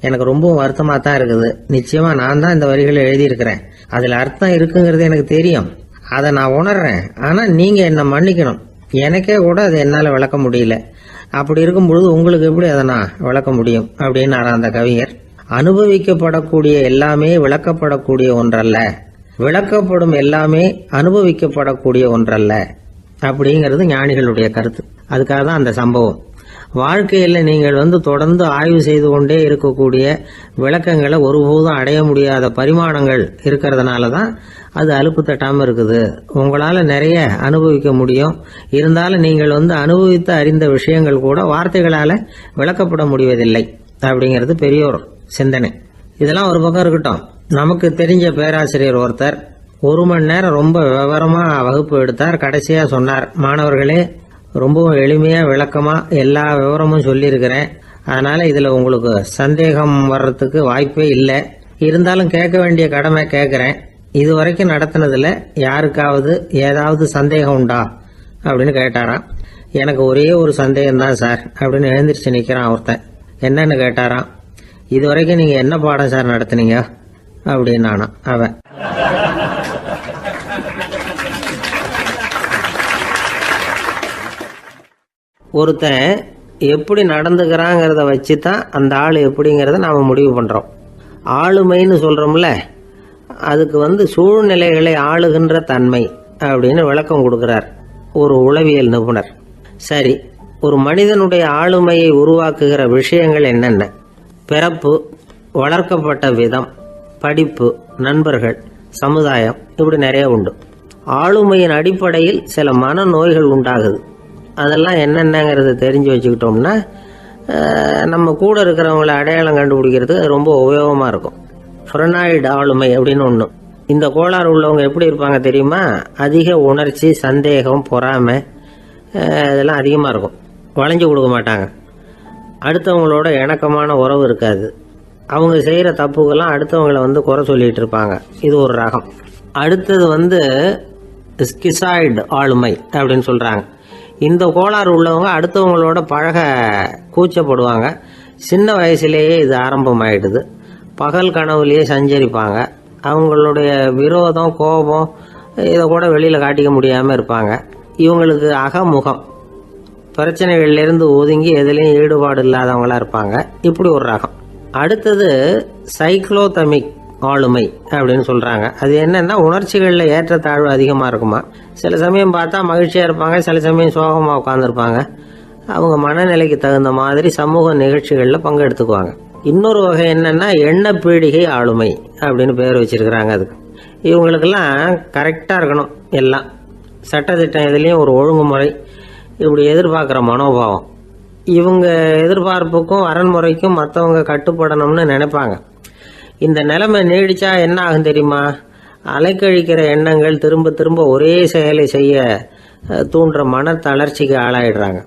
S1: எனக்கு ரொம்பவும் வருத்தமா தான் இருக்குது. நிச்சயமா நான் தான் இந்த வரிகளை எழுதியிருக்கிறேன். அதுல அர்த்தம் இருக்குங்கிறது எனக்கு தெரியும், அதை நான் உணர்றேன். ஆனா நீங்க என்ன மன்னிக்கணும், எனக்கே கூட அதை என்னால விளக்க முடியல. அப்படி இருக்கும் பொழுது உங்களுக்கு எப்படி அதை நான் விளக்க முடியும் அப்படின்னு அந்த கவிஞர். அனுபவிக்கப்படக்கூடிய எல்லாமே விளக்கப்படக்கூடிய ஒன்றல்ல, விளக்கப்படும் எல்லாமே அனுபவிக்கப்படக்கூடிய ஒன்றல்ல அப்படிங்கிறது ஞானிகளுடைய கருத்து. அதுக்காக தான் அந்த சம்பவம். வாழ்க்கையில் நீங்கள் தொடர்ந்து ஆய்வு செய்து கொண்டே இருக்கக்கூடிய விளக்கங்களை ஒருபோதும் அடைய முடியாத பரிமாணங்கள் இருக்கிறதுனால தான் அது அலுப்பு தட்டாமல் இருக்குது. உங்களால் நிறைய அனுபவிக்க முடியும், இருந்தாலும் நீங்கள் அனுபவித்து அறிந்த விஷயங்கள் கூட வார்த்தைகளால் விளக்கப்பட முடிவதில்லை அப்படிங்கிறது பெரியோர் சிந்தனை. இதெல்லாம் ஒரு பக்கம் இருக்கட்டும். நமக்கு தெரிஞ்ச பேராசிரியர் ஒருத்தர் 1 மணி நேரம் ரொம்ப விவரமா வகுப்பு எடுத்தார். கடைசியா சொன்னார், மாணவர்களே ரொம்பவும் எளிமையா விளக்கமா எல்லா விவரமும் சொல்லியிருக்கிறேன். அதனால இதுல உங்களுக்கு சந்தேகம் வர்றதுக்கு வாய்ப்பே இல்லை. இருந்தாலும் கேட்க வேண்டிய கடமை கேட்கிறேன். இது வரைக்கும் நடத்தினதுல யாருக்காவது ஏதாவது சந்தேகம் உண்டா அப்படின்னு கேட்டாராம். எனக்கு ஒரே ஒரு சந்தேகம் தான் சார் அப்படின்னு எழுந்திரிச்சு நிக்கிறான் ஒருத்தன். என்னன்னு கேட்டாராம். இது வரைக்கும் நீங்க என்ன பாடம் சார் நடத்துனீங்க அப்படின்னானா அவன். ஒருத்தன் எப்படி நடந்துக்கிறாங்கிறத வச்சு தான் அந்த ஆள் எப்படிங்கிறத நாம் முடிவு பண்ணுறோம். ஆளுமைன்னு சொல்கிறோம்ல, அதுக்கு சூழ்நிலைகளை ஆளுகின்ற தன்மை அப்படின்னு விளக்கம் கொடுக்குறார் ஒரு உளவியல் நிபுணர். சரி, ஒரு மனிதனுடைய ஆளுமையை உருவாக்குகிற விஷயங்கள் என்னென்ன? பிறப்பு, வளர்க்கப்பட்ட விதம், படிப்பு, நண்பர்கள், சமுதாயம், இப்படி நிறைய உண்டு. ஆளுமையின் அடிப்படையில் சில மனநோய்கள் உண்டாகுது. அதெல்லாம் என்னென்னங்கிறத தெரிஞ்சு வச்சுக்கிட்டோம்னா நம்ம கூட இருக்கிறவங்கள அடையாளம் கண்டுபிடிக்கிறதுக்கு ரொம்ப உபயோகமாக இருக்கும். ஃப்ரெனாய்டு ஆளுமை அப்படின்னு ஒன்று. இந்த கோளாறு உள்ளவங்க எப்படி இருப்பாங்க தெரியுமா? அதிக உணர்ச்சி, சந்தேகம், பொறாமை இதெல்லாம் அதிகமாக இருக்கும். வளைஞ்சு கொடுக்க மாட்டாங்க. அடுத்தவங்களோட இணக்கமான உறவு இருக்காது. அவங்க செய்கிற தப்புக்கெல்லாம் அடுத்தவங்களை குறை சொல்லிட்டு இருப்பாங்க. இது ஒரு ரகம். அடுத்தது ஸ்கிசாய்டு ஆளுமை அப்படின்னு சொல்கிறாங்க. இந்த கோளாறு உள்ளவங்க அடுத்தவங்களோட பழக கூச்சப்படுவாங்க. சின்ன வயசுலேயே இது ஆரம்பமாயிடுது. பகல் கனவுலேயே சஞ்சரிப்பாங்க. அவங்களுடைய விரோதம், கோபம் இதை கூட வெளியில் காட்டிக்க முடியாமல் இருப்பாங்க. இவங்களுக்கு அகமுகம், பிரச்சனைகள்லேருந்து ஒதுங்கி எதுலேயும் ஈடுபாடு இல்லாதவங்களா இருப்பாங்க. இப்படி ஒரு ரகம். அடுத்தது சைக்ளோதமிக் ஆளுமை அப்படின்னு சொல்கிறாங்க. அது என்னன்னா, உணர்ச்சிகளில் ஏற்றத்தாழ்வு அதிகமாக இருக்குமா. சில சமயம் பார்த்தா மகிழ்ச்சியாக இருப்பாங்க, சில சமயம் சோகமாக உட்காந்துருப்பாங்க. அவங்க மனநிலைக்கு தகுந்த மாதிரி சமூக நிகழ்ச்சிகளில் பங்கெடுத்துக்குவாங்க. இன்னொரு வகை என்னன்னா, எண்ண பீடிகை ஆளுமை அப்படின்னு பேர் வச்சிருக்கிறாங்க. அதுக்கு இவங்களுக்கெல்லாம் கரெக்டாக இருக்கணும், எல்லாம் சட்டத்திட்டம், எதுலேயும் ஒரு ஒழுங்குமுறை, இப்படி எதிர்பார்க்குற மனோபாவம். இவங்க எதிர்பார்ப்புக்கும் அரண்முறைக்கும் மற்றவங்க கட்டுப்படணும்னு நினைப்பாங்க. இந்த நிலைமை நீடிச்சா என்ன ஆகும் தெரியுமா? அலைக்கழிக்கிற எண்ணங்கள் திரும்ப திரும்ப ஒரே செயலை செய்ய தூண்டுற மன தளர்ச்சிக்கு ஆளாயிடுறாங்க.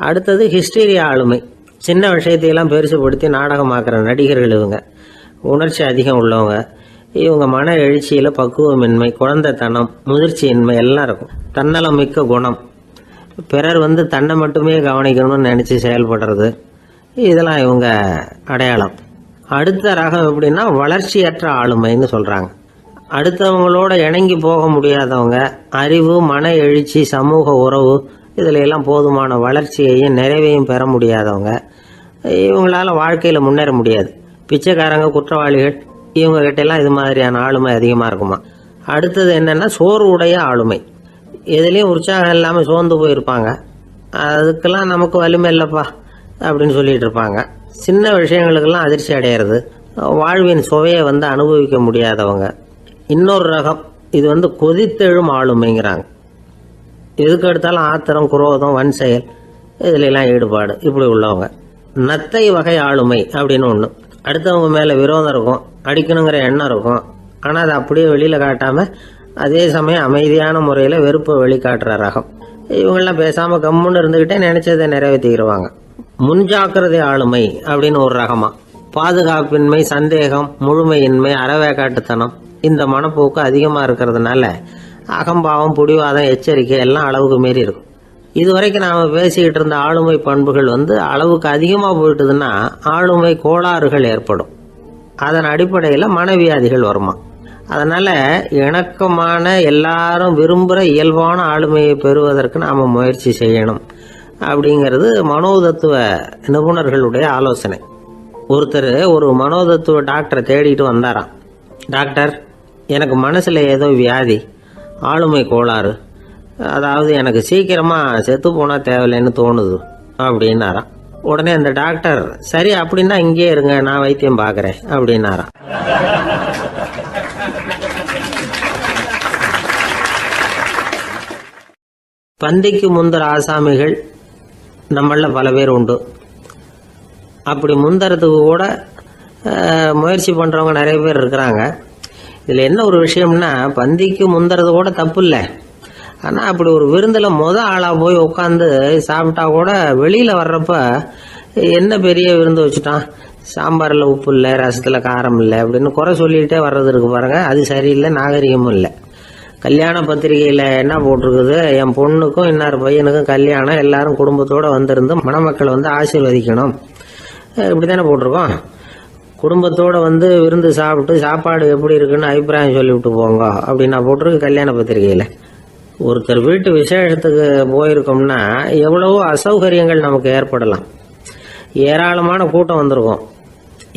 S1: அடுத்தது ஹிஸ்டீரியா ஆளுமை. சின்ன விஷயத்தையெல்லாம் பெருசுபடுத்தி நாடகமாக்குற நடிகர்கள் இவங்க. உணர்ச்சி அதிகம் உள்ளவங்க. இவங்க மன எழுச்சியில் பக்குவமின்மை, குழந்தைத்தனம், முதிர்ச்சியின்மை எல்லாம் இருக்கும். தன்னலம் மிக்க குணம். பிறர் தன்னை மட்டுமே கவனிக்கணும்னு நினச்சி செயல்படுறது, இதெல்லாம் இவங்க அடையாளம். அடுத்த ரகம் எப்படின்னா வளர்ச்சியற்ற ஆளுமைன்னு சொல்றாங்க. அடுத்தவங்களோட இணங்கி போக முடியாதவங்க, அறிவு, மன எழுச்சி, சமூக உறவு இதுல எல்லாம் போதுமான வளர்ச்சியையும் நிறைவையும் பெற முடியாதவங்க, இவங்களால வாழ்க்கையில முன்னேற முடியாது. பிச்சைக்காரங்க, குற்றவாளிகள் இவங்க கிட்ட எல்லாம் இது மாதிரியான ஆளுமை அதிகமா இருக்குமா. அடுத்தது என்னன்னா சோர்வுடைய ஆளுமை. எதுலேயும் உற்சாகம் இல்லாமல் சோர்ந்து போயிருப்பாங்க. அதுக்கெல்லாம் நமக்கு வலிமை இல்லைப்பா அப்படின்னு சொல்லிட்டு இருப்பாங்க. சின்ன விஷயங்களுக்கெல்லாம் அதிர்ச்சி அடையிறது, வாழ்வின் சுவையை அனுபவிக்க முடியாதவங்க. இன்னொரு ரகம், இது கொதித்தெழும் ஆளுமைங்கிறாங்க. எதுக்கு எடுத்தாலும் ஆத்திரம், குரோதம், வன் செயல் இதுல எல்லாம் ஈடுபாடு இப்படி உள்ளவங்க. நத்தை வகை ஆளுமை அப்படின்னு ஒன்று. அடுத்தவங்க மேல விரோதம் இருக்கும், அடிக்கணுங்கிற எண்ணம் இருக்கும். ஆனா அதை அப்படியே வெளியில காட்டாம அதே சமயம் அமைதியான முறையில வெறுப்பை வெளிக்காட்டுற ரகம். இவங்கெல்லாம் பேசாம கம்முன்னு இருந்துகிட்டே நினைச்சதை நிறைவேற்றிடுவாங்க. முன்ஜாக்கிரதை ஆளுமை அப்படின்னு ஒரு ரகமா. பாதுகாப்பின்மை, சந்தேகம், முழுமையின்மை, அறவேக்காட்டுத்தனம் இந்த மனப்போக்கு அதிகமா இருக்கிறதுனால அகம்பாவம், புடிவாதம், எச்சரிக்கை எல்லாம் அளவுக்கு மீறி இருக்கும். இதுவரைக்கும் நாம பேசிக்கிட்டு இருந்த ஆளுமை பண்புகள் அளவுக்கு அதிகமா போயிட்டுதுன்னா ஆளுமை கோளாறுகள் ஏற்படும். அதன் அடிப்படையில் மனவியாதிகள் வருமா. அதனால இணக்கமான, எல்லாரும் விரும்புகிற இயல்பான ஆளுமையை பெறுவதற்கு நாம முயற்சி செய்யணும் அப்படிங்கிறது மனோதத்துவ நிபுணர்களுடைய ஆலோசனை. ஒருத்தர் ஒரு மனோதத்துவ டாக்டரை தேடிட்டு வந்தாராம். டாக்டர், எனக்கு மனசுல ஏதோ வியாதி, ஆளுமை கோளாறு, அதாவது எனக்கு சீக்கிரமா செத்து போனா தேவையில்லைன்னு தோணுது அப்படின்னாராம். உடனே அந்த டாக்டர், சரி அப்படின்னா இங்கே இருங்க, நான் வைத்தியம் பார்க்கறேன் அப்படின்னாராம். பந்திக்கு முந்தர ஆசாமிகள் நம்மள பல பேர் உண்டு. அப்படி முந்தறதுக்கு கூட முயற்சி பண்றவங்க நிறைய பேர் இருக்கிறாங்க. இதுல என்ன ஒரு விஷயம்னா, பந்திக்கு முந்தறது கூட தப்பு இல்லை. ஆனா அப்படி ஒரு விருந்துல ஆளா போய் உட்காந்து சாப்பிட்டா கூட வெளியில வர்றப்ப என்ன பெரிய விருந்து வச்சுட்டான், சாம்பார்ல உப்பு இல்லை, ரசத்துல காரம் இல்லை அப்படின்னு குறை சொல்லிட்டே வர்றது இருக்கு பாருங்க. அது சரியில்லை, நாகரிகமும் இல்லை. கல்யாண பத்திரிகையில என்ன போட்டிருக்குது, என் பொண்ணுக்கும் இன்னார் பையனுக்கும் கல்யாணம், எல்லாரும் குடும்பத்தோட வந்திருந்து மணமக்கள் ஆசீர்வதிக்கணும், இப்படித்தானே போட்டிருக்கோம். குடும்பத்தோட விருந்து சாப்பிட்டு சாப்பாடு எப்படி இருக்குன்னு அபிப்பிராயம் சொல்லிவிட்டு போங்க அப்படின்னா போட்டிருக்கு கல்யாண பத்திரிகையில. ஒருத்தர் வீட்டு விசேஷத்துக்கு போயிருக்கோம்னா எவ்வளவோ அசௌகரியங்கள் நமக்கு ஏற்படலாம். ஏராளமான கூட்டம் வந்திருக்கும்.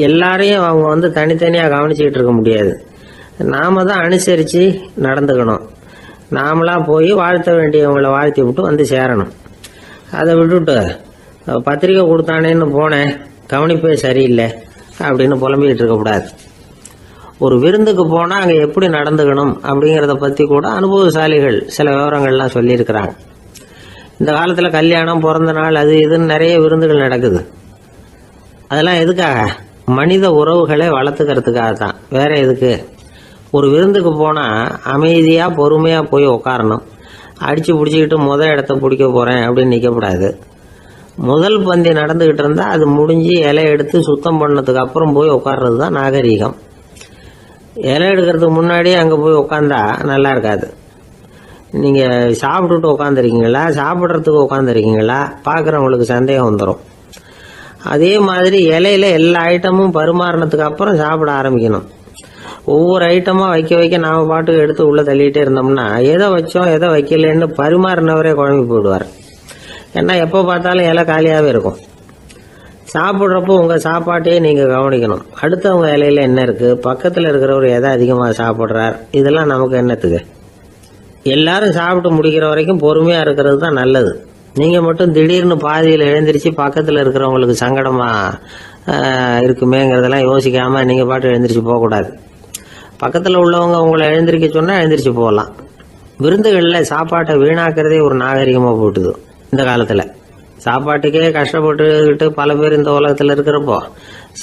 S1: எல்லாரையும் அவங்க தனித்தனியா கவனிச்சுக்கிட்டு இருக்க முடியாது. நாம தான் அனுசரிச்சு நடந்துக்கணும். நாமளா போய் வாழ்த்த வேண்டியவங்களை வாழ்த்தி விட்டு சேரணும். அதை விட்டுட்டு பத்திரிக்கை கொடுத்தானேன்னு போனேன், கவனிப்பே சரியில்லை அப்படின்னு புலம்பிக்கிட்டு இருக்கக்கூடாது. ஒரு விருந்துக்கு போனா அங்க எப்படி நடந்துக்கணும் அப்படிங்கறத பத்தி கூட அனுபவசாலிகள் சில விவரங்கள்லாம் சொல்லியிருக்கிறாங்க. இந்த காலத்துல கல்யாணம், பிறந்த நாள், அது இதுன்னு நிறைய விருந்துகள் நடக்குது. அதெல்லாம் எதுக்காக? மனித உறவுகளை வளர்த்துக்கிறதுக்காக தான், வேற எதுக்கு? ஒரு விருந்துக்கு போனா அமைதியா பொறுமையா போய் உட்காரணும். அடிச்சு பிடிச்சிக்கிட்டு இடத்த பிடிக்க போறேன் அப்படின்னு நிற்கக்கூடாது. முதல் பந்தி நடந்துகிட்டு இருந்தா அது முடிஞ்சு இலை எடுத்து சுத்தம் பண்ணதுக்கு அப்புறம் போய் உட்கார்றது தான் நாகரீகம். இலை எடுக்கிறதுக்கு முன்னாடியே அங்க போய் உட்காந்தா நல்லா இருக்காது. நீங்க சாப்பிட்டுட்டு உட்காந்துருக்கீங்களா, சாப்பிட்றதுக்கு உட்காந்துருக்கீங்களா, பாக்குறவங்களுக்கு சந்தேகம் வந்துடும். அதே மாதிரி இலையில எல்லா ஐட்டமும் பரிமாறினதுக்கு அப்புறம் சாப்பிட ஆரம்பிக்கணும். ஒவ்வொரு ஐட்டமா வைக்க வைக்க நாம பாட்டுக்கு எடுத்து உள்ள தள்ளிட்டே இருந்தோம்னா எதை வச்சோம் எதை வைக்கலன்னு பரிமாறினவரே குழம்பி போயிடுவார். ஏன்னா எப்போ பார்த்தாலும் இலை காலியாவே இருக்கும். சாப்பிட்றப்போ உங்க சாப்பாட்டையே நீங்க கவனிக்கணும். அடுத்தவங்க இலையில என்ன இருக்கு, பக்கத்துல இருக்கிறவர் எதை அதிகமாக சாப்பிட்றார், இதெல்லாம் நமக்கு என்னத்துக்கு? எல்லாரும் சாப்பிட்டு முடிக்கிற வரைக்கும் பொறுமையா இருக்கிறது தான் நல்லது. நீங்க மட்டும் திடீர்னு பாதியில் எழுந்திரிச்சு பக்கத்துல இருக்கிறவங்களுக்கு சங்கடமா இருக்குமேங்கிறதெல்லாம் யோசிக்காம நீங்க பாட்டு எழுந்திரிச்சு போகக்கூடாது. பக்கத்துல உள்ளவங்க உங்களை எழுந்திரிக்க சொன்னா எழுந்திரிச்சு போகலாம். விருந்துகள்ல சாப்பாட்டை வீணாக்கிறதே ஒரு நாகரிகமா போட்டுது. இந்த காலத்துல சாப்பாட்டுக்கே கஷ்டப்பட்டுக்கிட்டு பல பேர் இந்த உலகத்துல இருக்கிறப்போ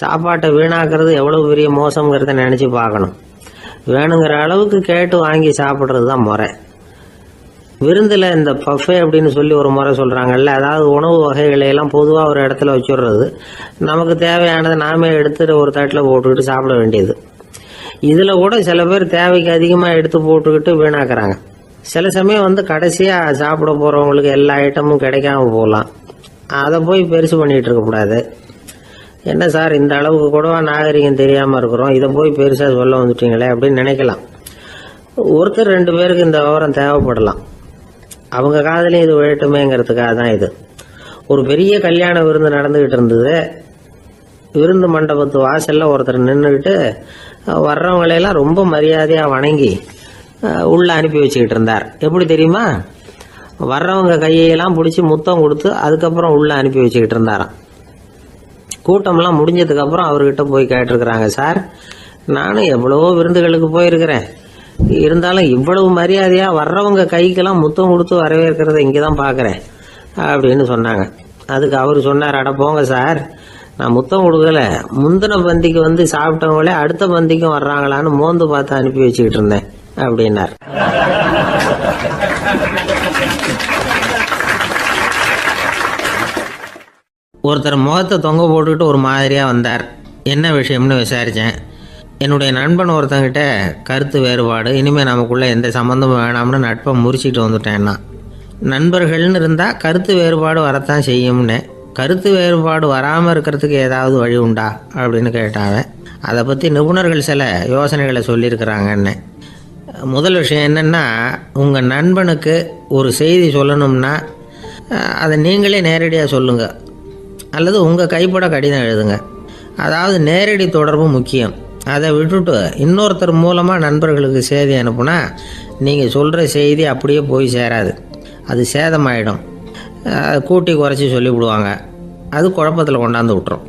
S1: சாப்பாட்டை வீணாக்குறது எவ்வளவு பெரிய மோசம்ங்கிறத நினைச்சு பார்க்கணும். வேணுங்கிற அளவுக்கு கேட்டு வாங்கி சாப்பிட்றது தான் முறை. விருந்துல இந்த பஃபே அப்படின்னு சொல்லி ஒரு முறை சொல்றாங்கல்ல, அதாவது உணவு வகைகளை எல்லாம் பொதுவா ஒரு இடத்துல வச்சுடுறது, நமக்கு தேவையானதை நாமே எடுத்துட்டு ஒரு தட்டில் போட்டுக்கிட்டு சாப்பிட வேண்டியது. இதுல கூட சில பேர் தேவைக்கு அதிகமா எடுத்து போட்டுக்கிட்டு வீணாக்குறாங்க. சில சமயம் கடைசியா சாப்பிட போறவங்களுக்கு எல்லா ஐட்டமும் கிடைக்காம போகலாம். அதை போய் பெருசு பண்ணிட்டு இருக்க கூடாது. என்ன சார் இந்த அளவுக்கு கூடவா நாகரிகம் தெரியாமல் இருக்கிறோம், இதை போய் பெருசாக சொல்ல வந்துட்டீங்களே அப்படின்னு நினைக்கலாம். ஒருத்தர் 2 பேருக்கு இந்த விவரம் தேவைப்படலாம். அவங்க காதலையும் இது விழட்டுமேங்கிறதுக்காக தான் இது. ஒரு பெரிய கல்யாண விருந்து நடந்துக்கிட்டு இருந்தது. விருந்து மண்டபத்து வாசலில் ஒருத்தர் நின்றுக்கிட்டு வர்றவங்களையெல்லாம் ரொம்ப மரியாதையாக வணங்கி உள்ளே அனுப்பி வச்சுக்கிட்டு இருந்தார். எப்படி தெரியுமா? வர்றவங்க கையெல்லாம் பிடிச்சி முத்தம் கொடுத்து அதுக்கப்புறம் உள்ளே அனுப்பி வச்சுக்கிட்டு இருந்தாராம். கூட்டம்லாம் முடிஞ்சதுக்கப்புறம் அவர்கிட்ட போய் கேட்டிருக்கிறாங்க, சார் நானும் எவ்வளவோ விருந்துகளுக்கு போயிருக்கிறேன், இருந்தாலும் இவ்வளவு மரியாதையாக வர்றவங்க கைக்கெல்லாம் முத்தம் கொடுத்து வரவேற்கிறத இங்கே தான் பார்க்குறேன் அப்படின்னு சொன்னாங்க. அதுக்கு அவர் சொன்னார், அட போங்க சார், நான் முத்தம் கொடுக்கல, முந்தின பந்திக்கு வந்து சாப்பிட்டவங்களே அடுத்த பந்திக்கும் வர்றாங்களான்னு மோந்து பார்த்து அனுப்பி வச்சுக்கிட்டு இருந்தேன் அப்படின்னார். ஒருத்தர் முகத்தை தொங்க போட்டுக்கிட்டு ஒரு மாதிரியாக வந்தார். என்ன விஷயம்னு விசாரித்தேன். என்னுடைய நண்பன் ஒருத்தங்கிட்ட கருத்து வேறுபாடு, இனிமேல் நமக்குள்ளே எந்த சம்மந்தமும் வேணாம்னு நட்பை முறிச்சிட்டு வந்துட்டேன்னா. நண்பர்கள்னு இருந்தால் கருத்து வேறுபாடு வரத்தான் செய்யும்னு. கருத்து வேறுபாடு வராமல் இருக்கிறதுக்கு ஏதாவது வழி உண்டா அப்படின்னு கேட்டாங்க. அதை பற்றி நிபுணர்கள் சில யோசனைகளை சொல்லியிருக்கிறாங்கன்னு. முதல் விஷயம் என்னென்னா, உங்கள் நண்பனுக்கு ஒரு செய்தி சொல்லணும்னா அதை நீங்களே நேரடியாக சொல்லுங்கள், அல்லது உங்கள் கைப்பட கடிதம் எழுதுங்க. அதாவது நேரடி தொடர்பு முக்கியம். அதை விட்டுட்டு இன்னொருத்தர் மூலமாக நண்பர்களுக்கு செய்தி அனுப்புனா நீங்கள் சொல்கிற செய்தி அப்படியே போய் சேராது, அது சேதமாயிடும். கூட்டி குறைச்சி சொல்லிவிடுவாங்க, அது குழப்பத்தில் கொண்டாந்து விட்டுரும்.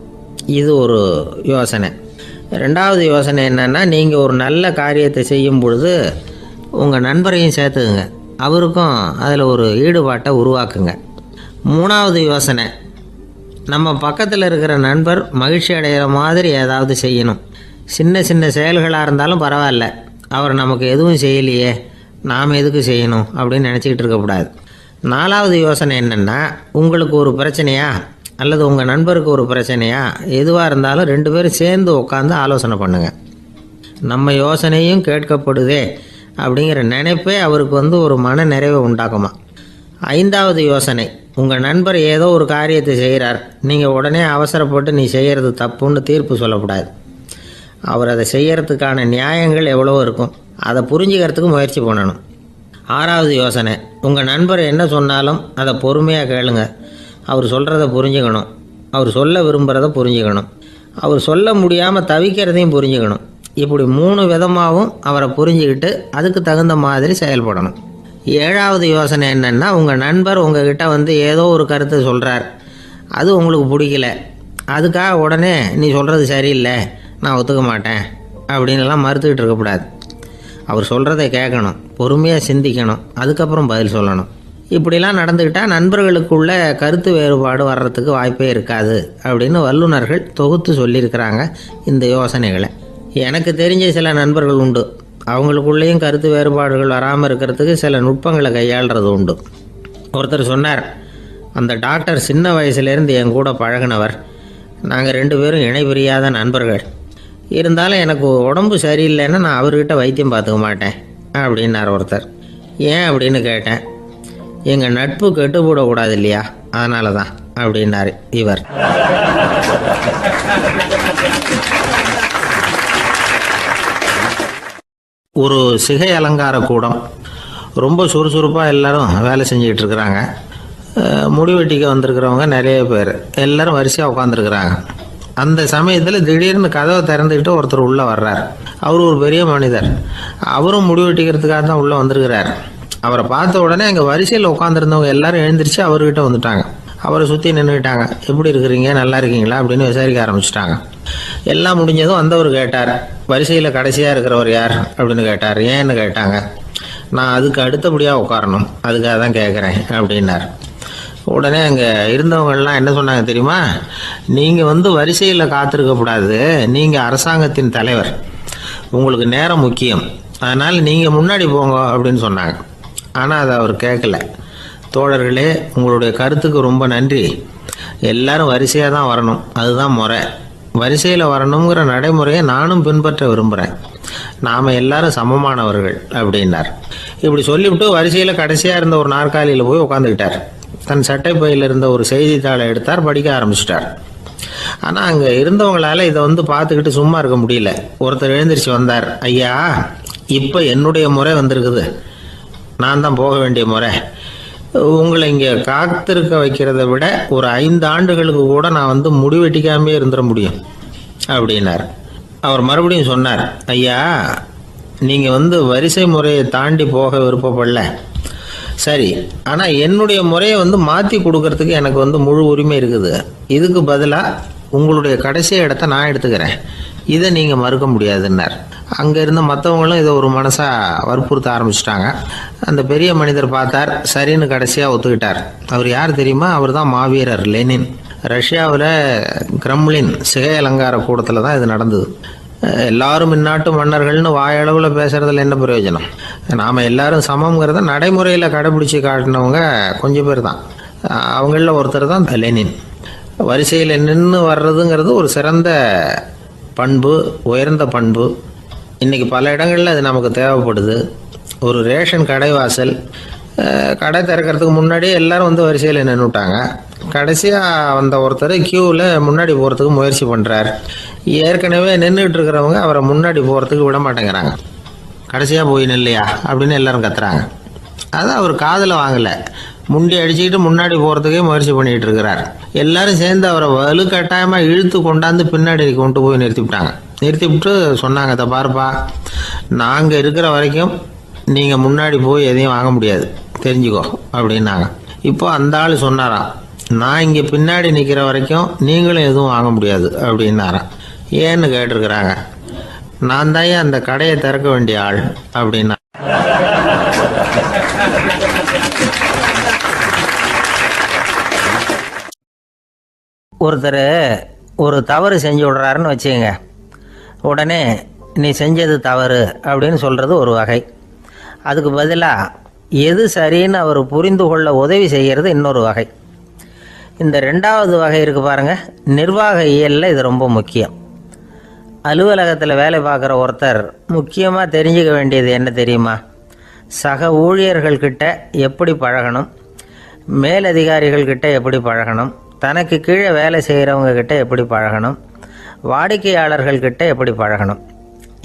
S1: இது ஒரு யோசனை. 2வது யோசனை என்னென்னா, நீங்கள் ஒரு நல்ல காரியத்தை செய்யும் பொழுது உங்கள் நண்பரையும் சேர்த்துக்குங்க, அவருக்கும் அதில் ஒரு ஈடுபாட்டை உருவாக்குங்க. 3வது யோசனை, நம்ம பக்கத்தில் இருக்கிற நண்பர் மகிழ்ச்சி அடைகிற மாதிரி ஏதாவது செய்யணும். சின்ன சின்ன செயல்களாக இருந்தாலும் பரவாயில்ல, அவர் நமக்கு எதுவும் செய்யலையே, நாம் எதுக்கு செய்யணும் அப்படின்னு நினச்சிக்கிட்டு இருக்கக்கூடாது. 4வது யோசனை என்னென்னா, உங்களுக்கு ஒரு பிரச்சனையா அல்லது உங்கள் நண்பருக்கு ஒரு பிரச்சனையா, எதுவாக இருந்தாலும் 2 பேரும் சேர்ந்து உட்காந்து ஆலோசனை பண்ணுங்கள். நம்ம யோசனையும் கேட்கப்படுதே அப்படிங்கிற நினைப்பே அவருக்கு வந்து ஒரு மன நிறைவை உண்டாக்குமா. 5வது யோசனை, உங்கள் நண்பர் ஏதோ ஒரு காரியத்தை செய்கிறார், நீங்கள் உடனே அவசரப்பட்டு நீ செய்கிறது தப்புன்னு தீர்ப்பு சொல்லக்கூடாது. அவர் அதை செய்யறதுக்கான நியாயங்கள் எவ்வளோ இருக்கும், அதை புரிஞ்சுக்கிறதுக்கு முயற்சி பண்ணணும். 6வது யோசனை, உங்கள் நண்பர் என்ன சொன்னாலும் அதை பொறுமையாக கேளுங்க. அவர் சொல்கிறத புரிஞ்சுக்கணும், அவர் சொல்ல விரும்புகிறத புரிஞ்சுக்கணும், அவர் சொல்ல முடியாமல் தவிக்கிறதையும் புரிஞ்சுக்கணும். இப்படி 3 விதமாகவும் அவரை புரிஞ்சுக்கிட்டு அதுக்கு தகுந்த மாதிரி செயல்படணும். 7வது யோசனை என்னென்னா, உங்கள் நண்பர் உங்ககிட்ட வந்து ஏதோ ஒரு கருத்தை சொல்கிறார், அது உங்களுக்கு பிடிக்கல, அதுக்காக உடனே நீ சொல்கிறது சரியில்லை, நான் ஒத்துக்க மாட்டேன் அப்படின்லாம் மறுத்துக்கிட்டு இருக்கக்கூடாது. அவர் சொல்கிறத கேட்கணும், பொறுமையாக சிந்திக்கணும், அதுக்கப்புறம் பதில் சொல்லணும். இப்படிலாம் நடந்துக்கிட்டால் நண்பர்களுக்குள்ள கருத்து வேறுபாடு வர்றதுக்கு வாய்ப்பே இருக்காது அப்படின்னு வல்லுநர்கள் தொகுத்து சொல்லியிருக்கிறாங்க இந்த யோசனைகளை. எனக்கு தெரிஞ்ச சில நண்பர்கள் உண்டு, அவங்களுக்குள்ளேயும் கருத்து வேறுபாடுகள் வராமல் இருக்கிறதுக்கு சில நுட்பங்களை கையாளுறது உண்டு. ஒருத்தர் சொன்னார், அந்த டாக்டர் சின்ன வயசுலேருந்து என் கூட பழகினவர், நாங்கள் 2 பேரும் இணை பிரியாத நண்பர்கள், இருந்தாலும் எனக்கு உடம்பு சரியில்லைன்னா நான் அவர்கிட்ட வைத்தியம் பார்த்துக்க மாட்டேன் அப்படின்னார் ஒருத்தர். ஏன் அப்படின்னு கேட்டேன். எங்கள் நட்பு கெட்டுப்படக்கூடாது இல்லையா, அதனால தான் அப்படின்னார் இவர். ஒரு சிகை அலங்கார கூடம், ரொம்ப சுறுசுறுப்பாக எல்லாரும் வேலை செஞ்சுக்கிட்டு இருக்கிறாங்க. முடிவெட்டிக்க வந்திருக்கிறவங்க நிறைய பேர், எல்லாரும் வரிசையாக உட்காந்துருக்குறாங்க. அந்த சமயத்தில் திடீர்னு கதவை திறந்துக்கிட்டு ஒருத்தர் உள்ளே வர்றார். அவர் ஒரு பெரிய மனிதர், அவரும் முடிவெட்டிக்கிறதுக்காக தான் உள்ளே வந்திருக்கிறார். அவரை பார்த்த உடனே அங்கே வரிசையில் உட்காந்துருந்தவங்க எல்லாரும் எழுந்திரிச்சு அவர்கிட்ட வந்துட்டாங்க. அவரை சுற்றி நின்றுக்கிட்டாங்க. எப்படி இருக்கிறீங்க, நல்லா இருக்கீங்களா அப்படின்னு விசாரிக்க ஆரம்பிச்சிட்டாங்க. எல்லாம் முடிஞ்சதும் வந்தவர் கேட்டார், வரிசையில் கடைசியாக இருக்கிறவர் யார் அப்படின்னு கேட்டார். ஏன்னு கேட்டாங்க. நான் அதுக்கு அடுத்தபடியாக உட்காரணும், அதுக்காக தான் கேட்குறேன் அப்படின்னார். உடனே அங்கே இருந்தவங்கள்லாம் என்ன சொன்னாங்க தெரியுமா, நீங்கள் வந்து வரிசையில் காத்திருக்கக்கூடாது, நீங்கள் அரசாங்கத்தின் தலைவர், உங்களுக்கு நேரம் முக்கியம், அதனால் நீங்கள் முன்னாடி போங்க அப்படின்னு சொன்னாங்க. ஆனால் அதை அவர் கேட்கல. தோழர்களே, உங்களுடைய கருத்துக்கு ரொம்ப நன்றி, எல்லாரும் வரிசையாக தான் வரணும், அதுதான் முறை, வரிசையில் வரணுங்கிற நடைமுறையை நானும் பின்பற்ற விரும்புகிறேன், நாம் எல்லாரும் சமமானவர்கள் அப்படின்னார். இப்படி சொல்லிவிட்டு வரிசையில் கடைசியாக இருந்த ஒரு நாற்காலியில் போய் உட்காந்துக்கிட்டார். தன் சட்டை பையில் இருந்த ஒரு செய்தித்தாளை எடுத்தார், படிக்க ஆரம்பிச்சிட்டார். ஆனால் அங்கே இருந்தவங்களால இதை பார்த்துக்கிட்டு சும்மா இருக்க முடியல. ஒருத்தர் எழுந்திரிச்சு வந்தார். ஐயா, இப்போ என்னுடைய முறை வந்திருக்குது, நான் தான் போக வேண்டிய முறை. உங்களை இங்கே காத்திருக்க வைக்கிறத விட ஒரு 5 ஆண்டுகளுக்கு கூட நான் முடிவெட்டிக்காமே இருந்துட முடியும் அப்படின்னார். அவர் மறுபடியும் சொன்னார், ஐயா, நீங்கள் வரிசை முறையை தாண்டி போக விருப்பப்படல, சரி, ஆனால் என்னுடைய முறையை மாற்றி கொடுக்கறதுக்கு எனக்கு முழு உரிமை இருக்குது. இதுக்கு பதிலாக உங்களுடைய கடைசி இடத்த நான் எடுத்துக்கிறேன், இதை நீங்கள் மறுக்க முடியாதுன்னார். அங்கே இருந்த மற்றவங்களும் இதை ஒரு மனசாக வற்புறுத்த ஆரம்பிச்சிட்டாங்க. அந்த பெரிய மனிதர் பார்த்தார், சரின்னு கடைசியாக ஒத்துக்கிட்டார். அவர் யார் தெரியுமா? அவர் தான் மாவீரர் லெனின். ரஷ்யாவில் கிரெம்ளின் சிகை அலங்கார கூடத்தில் தான் இது நடந்தது. எல்லாரும் இந்நாட்டு மன்னர்கள்னு வாயளவில் பேசுறதுல என்ன பிரயோஜனம்? நாம் எல்லாரும் சமங்கிறத நடைமுறையில் கடைபிடிச்சி காட்டினவங்க கொஞ்சம் பேர் தான். அவங்களில் ஒருத்தர் தான் லெனின். வரிசையில் நின்று வர்றதுங்கிறது ஒரு சிறந்த பண்பு, உயர்ந்த பண்பு. இன்றைக்கி பல இடங்களில் அது நமக்கு தேவைப்படுது. ஒரு ரேஷன் கடைவாசல், கடை திறக்கிறதுக்கு முன்னாடியே எல்லாரும் வரிசையில் நின்றுட்டாங்க. கடைசியாக வந்த ஒருத்தர் க்யூவில் முன்னாடி போகிறதுக்கு முயற்சி பண்ணுறார். ஏற்கனவே நின்றுட்டு இருக்கிறவங்க அவரை முன்னாடி போகிறதுக்கு விட மாட்டேங்கிறாங்க. கடைசியாக போய் நில்லையா அப்படின்னு எல்லாரும் கத்துறாங்க. அதை அவர் காதில் வாங்கலை, முண்டி அடிச்சுக்கிட்டு முன்னாடி போகிறதுக்கே முயற்சி பண்ணிகிட்டு இருக்கிறார். எல்லாரும் சேர்ந்து அவரை வலுக்கட்டாயமாக இழுத்து கொண்டாந்து பின்னாடி கொண்டு போய் நிறுத்திவிட்டு சொன்னாங்க, இதை பாருப்பா, நாங்கள் இருக்கிற வரைக்கும் நீங்கள் முன்னாடி போய் எதையும் வாங்க முடியாது, தெரிஞ்சுக்கோ அப்படின்னாங்க. இப்போ அந்த ஆள் சொன்னாராம், நான் இங்கே பின்னாடி நிற்கிற வரைக்கும் நீங்களும் எதுவும் வாங்க முடியாது அப்படின்னாராம். ஏன்னு கேட்டிருக்கிறாங்க. நான் தான் அந்த கடையை திறக்க வேண்டிய ஆள் அப்படின்னா. ஒருத்தர் ஒரு தவறு செஞ்சு விடுறாருன்னு வச்சுக்கோங்க. உடனே நீ செஞ்சது தவறு அப்படின்னு சொல்கிறது ஒரு வகை. அதுக்கு பதிலாக எது சரின்னு அவர் புரிந்து கொள்ள உதவி செய்கிறது இன்னொரு வகை. இந்த 2வது வகை இருக்குது பாருங்கள், நிர்வாக இயலில் இது ரொம்ப முக்கியம். அலுவலகத்தில் வேலை பார்க்குற ஒருத்தர் முக்கியமாக தெரிஞ்சுக்க வேண்டியது என்ன தெரியுமா? சக ஊழியர்கள்கிட்ட எப்படி பழகணும், மேலதிகாரிகள்கிட்ட எப்படி பழகணும், தனக்கு கீழே வேலை செய்கிறவங்கக்கிட்ட எப்படி பழகணும், வாடிக்கையாளர்கள்கிட்ட எப்படி பழகணும்,